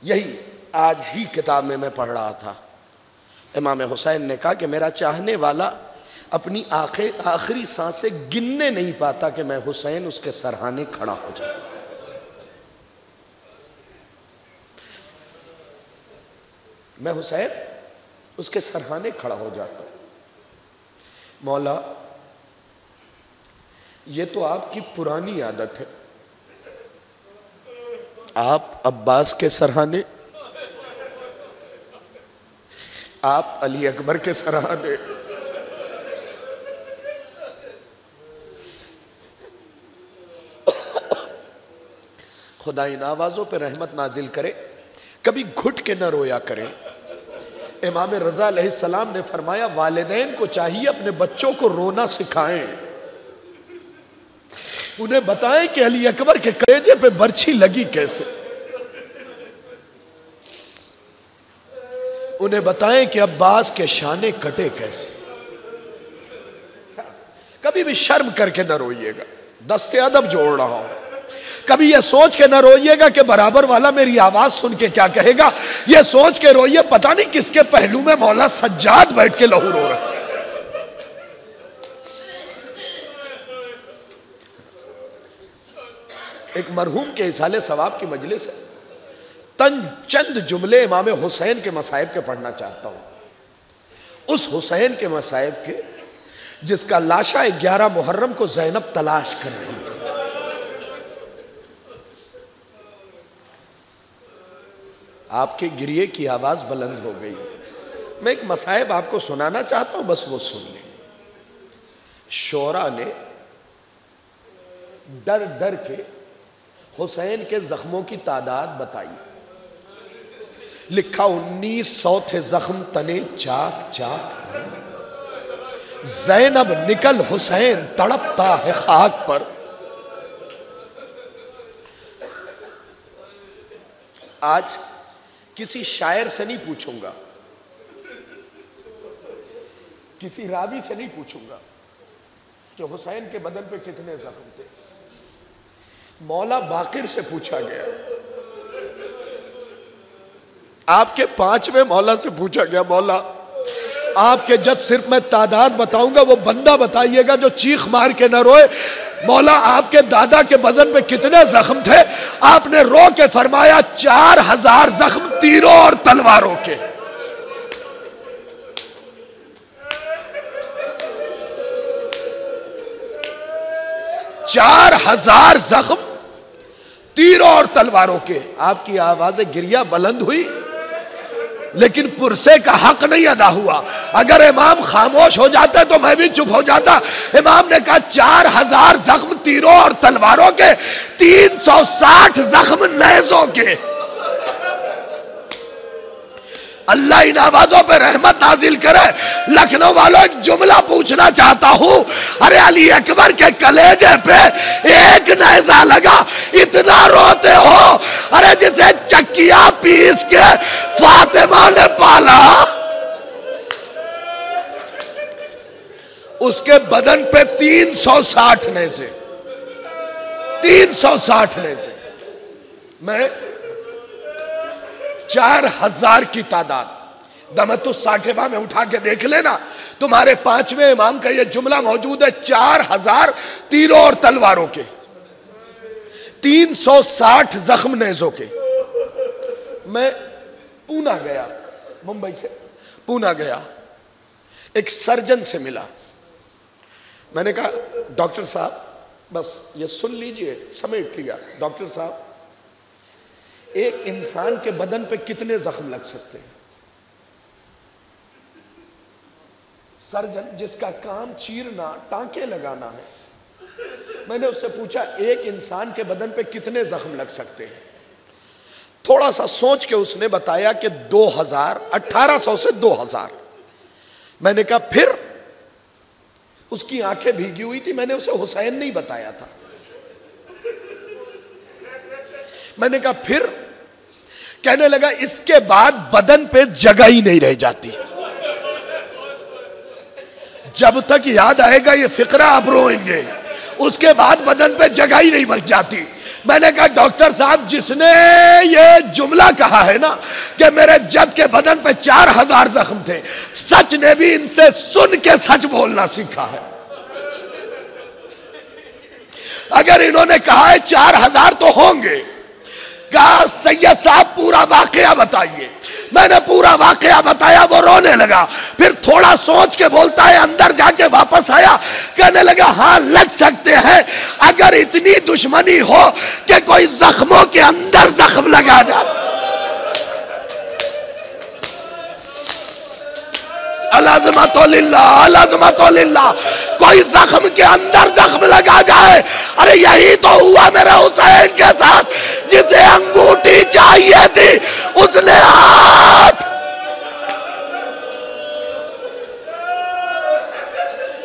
यही आज ही किताब में मैं पढ़ रहा था, इमाम हुसैन ने कहा कि मेरा चाहने वाला अपनी आखिरी सांसें गिनने नहीं पाता कि मैं हुसैन उसके सरहाने खड़ा हो जाता। मैं हुसैन उसके सरहाने खड़ा हो जाता। मौला, ये तो आपकी पुरानी आदत है, आप अब्बास के सरहाने, आप अली अकबर के सरहाने, खुदा इन आवाज़ों पर रहमत नाजिल करे, कभी घुट के न रोया करें। इमाम रज़ा अलैहिस्सलाम ने फरमाया, वालिदैन को चाहिए अपने बच्चों को रोना सिखाएं, उन्हें बताएं कि अली अकबर के कलेजे पे बर्छी लगी कैसे, उन्हें बताएं कि अब्बास के शाने कटे कैसे। कभी भी शर्म करके न रोइएगा, दस्ते अदब जोड़ रहा हूं। कभी यह सोच के न रोइएगा कि बराबर वाला मेरी आवाज सुन के क्या कहेगा, यह सोच के रोइए पता नहीं किसके पहलू में मौला सज्जाद बैठ के लहू रो रहा है। एक मरहूम के इसाले सवाब की मजलिस है, चंद जुमले इमाम हुसैन के मसाइब के पढ़ना चाहता हूं। उस हुसैन के मसाइब के जिसका लाशा 11 मुहर्रम को ज़ैनब तलाश कर रही थी। आपके गिरिए की आवाज बुलंद हो गई। मैं एक मसाइब आपको सुनाना चाहता हूं, बस वो सुन लें। शोरा ने डर डर के हुसैन के जख्मों की तादाद बताई। लिखा 1900 थे जख्म तने चाक चाक, ज़ैनब निकल हुसैन तड़पता है खाक पर। आज किसी शायर से नहीं पूछूंगा, किसी रावी से नहीं पूछूंगा कि हुसैन के बदन पे कितने जख्म थे। मौला बाकिर से पूछा गया, आपके 5वें मौला से पूछा गया, मौला आपके जज सिर्फ मैं तादाद बताऊंगा, वो बंदा बताइएगा जो चीख मार के न रोए। मौला आपके दादा के बदन पे कितने जख्म थे? आपने रो के फरमाया 4000 जख्म तीरों और तलवारों के। चार 4000 जख्म तीरों और तलवारों के। आपकी आवाज़े गिरिया बुलंद हुई, लेकिन पुरसे का हक नहीं अदा हुआ। अगर इमाम खामोश हो जाता तो मैं भी चुप हो जाता। इमाम ने कहा 4000 जख्म तीरों और तलवारों के, 360 जख्म नेज़ों के। अल्लाह इन आवाजों पे रहमत नाजिल करे। लखनऊ वालों, एक जुमला पूछना चाहता हूं, अरे अली अकबर के कलेजे पे एक नेज़ा लगा, इतना रोते हो? अरे जिसे चक्किया पीस के फातिमा ने पाला, उसके बदन पे 360 नेज़े, 360 नेज़े। मैं 4000 की तादाद दमतु साठेबा में उठा के देख लेना, तुम्हारे 5वें इमाम का यह जुमला मौजूद है। 4000 तीरों और तलवारों के, 360 जख्म नेज़ों के। मैं पूना गया, मुंबई से पूना गया, एक सर्जन से मिला। मैंने कहा डॉक्टर साहब, बस ये सुन लीजिए, समेट लिया। डॉक्टर साहब, एक इंसान के बदन पे कितने जख्म लग सकते हैं? सर्जन जिसका काम चीरना, टांके लगाना है। मैंने उससे पूछा एक इंसान के बदन पे कितने जख्म लग सकते हैं? थोड़ा सा सोच के उसने बताया कि 2000, 1800 से 2000। मैंने कहा फिर? उसकी आंखें भीगी हुई थी, मैंने उसे हुसैन नहीं बताया था। मैंने कहा फिर? कहने लगा इसके बाद बदन पे जगह ही नहीं रह जाती, जब तक याद आएगा ये फिक्रा आप रोएंगे, उसके बाद बदन पे जगह ही नहीं बच जाती। मैंने कहा डॉक्टर साहब, जिसने ये जुमला कहा है ना कि मेरे जद के बदन पे 4000 जख्म थे, सच ने भी इनसे सुन के सच बोलना सीखा है। अगर इन्होंने कहा है 4000 तो होंगे, कहा सैयद साहब पूरा वाकया बताइए। मैंने पूरा वाकया बताया, वो रोने लगा। फिर थोड़ा सोच के बोलता है, अंदर जाके वापस आया, कहने लगा हाँ लग सकते हैं, अगर इतनी दुश्मनी हो कि कोई जख्मों के अंदर जख्म लगा जाए। अलाज़मतुलिल्लाह, कोई जख्म के अंदर जख्म लगा जाए। अरे यही तो हुआ मेरे हुसैन के साथ, जिसे अंगूठी चाहिए थी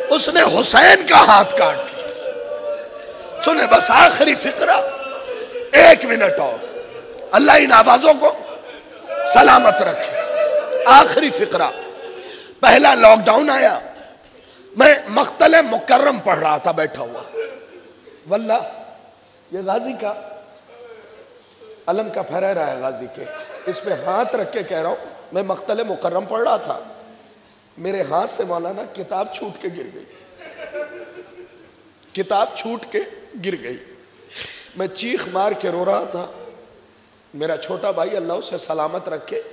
उसने हुसैन का हाथ काट लिया। सुने बस आखिरी फिक्रा, 1 मिनट और, अल्लाह इन आवाजों को सलामत रखे। आखिरी फिक्रा, पहला लॉकडाउन आया, मैं मख्तले मुकर्रम पढ़ रहा था बैठा हुआ, वल्लाह ये गाजी का अलम का फहरा है, गाजी के इस पे हाथ रख के कह रहा हूं, मैं मख्तले मुकर्रम पढ़ रहा था, मेरे हाथ से मौलाना किताब छूट के गिर गई, किताब छूट के गिर गई। मैं चीख मार के रो रहा था। मेरा छोटा भाई अल्लाह उसे सलामत रखे,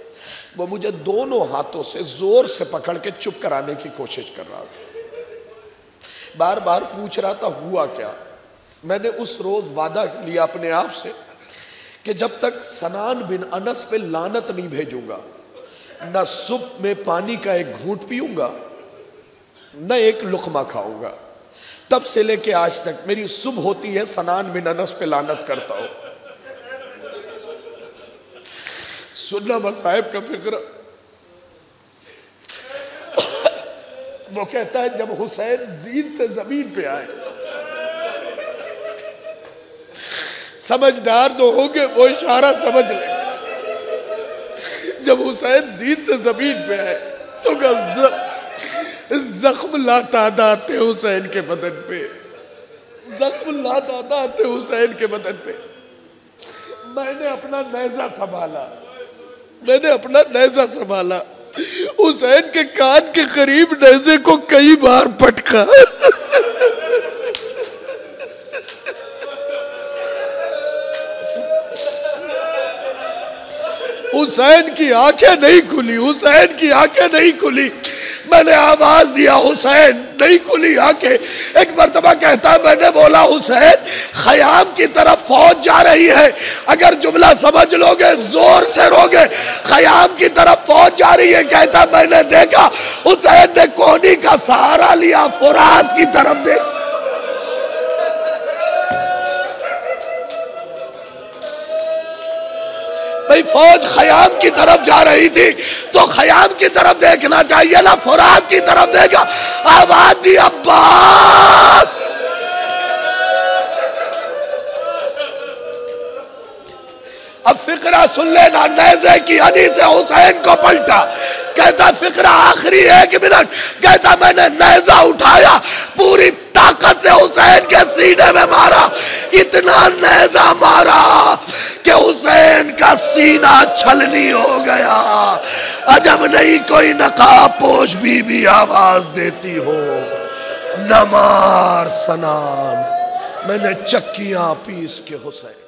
वो मुझे दोनों हाथों से जोर से पकड़ के चुप कराने की कोशिश कर रहा था, बार बार पूछ रहा था हुआ क्या। मैंने उस रोज वादा लिया अपने आप से कि जब तक सनान बिन अनस पे लानत नहीं भेजूंगा, न सुबह में पानी का एक घूंट पीऊंगा, न एक लुकमा खाऊंगा। तब से लेके आज तक मेरी सुबह होती है सनान बिन अनस पे लानत करता हूं। सुन्ना मसाहिब का फिक्र, वो कहता है जब हुसैन जीन से जमीन पे आए, समझदार जो होंगे वो इशारा समझ लेंगे, जब हुसैन जीन से जमीन पे आए तो जख्म लातादाद थे हुसैन के बदन पे, जख्म लातादाद थे हुसैन के बदन पे। मैंने अपना नेज़ा संभाला, मैंने अपना नेज़ा संभाला, हुसैन के कान के करीब नेज़े को कई बार पटका। हुसैन की आंखें नहीं खुली, हुसैन की आंखें नहीं खुली। मैंने आवाज दिया हुसैन, नहीं खुली आंखें। एक मर्तबा कहता है मैंने बोला हुसैन खयाम की तरफ फौज जा रही है, अगर जुमला समझ लोगे जोर से रोगे, खयाम की तरफ फौज जा रही है। कहता मैंने देखा हुसैन ने कोहनी का सहारा लिया, फुरात की तरफ देख। भाई फौज खयाम की तरफ जा रही थी तो खयाम की तरफ देखना चाहिए ना, फुरात की तरफ देखा। आवाज दी अब्बास। अब फिक्रा सुन लेना, नेज़े की अनी से हुसैन को पलटा। कहता फिक्रा आखिरी 1 मिनट। कहता मैंने नेज़ा उठाया, पूरी ताकत से हुसैन के सीने में मारा, इतना नेज़ा मारा कि हुसैन का सीना छलनी हो गया। अजब नहीं कोई नकाब पोश बीबी आवाज देती हो, नमार सनाम। मैंने चक्कियां पीस के हुसैन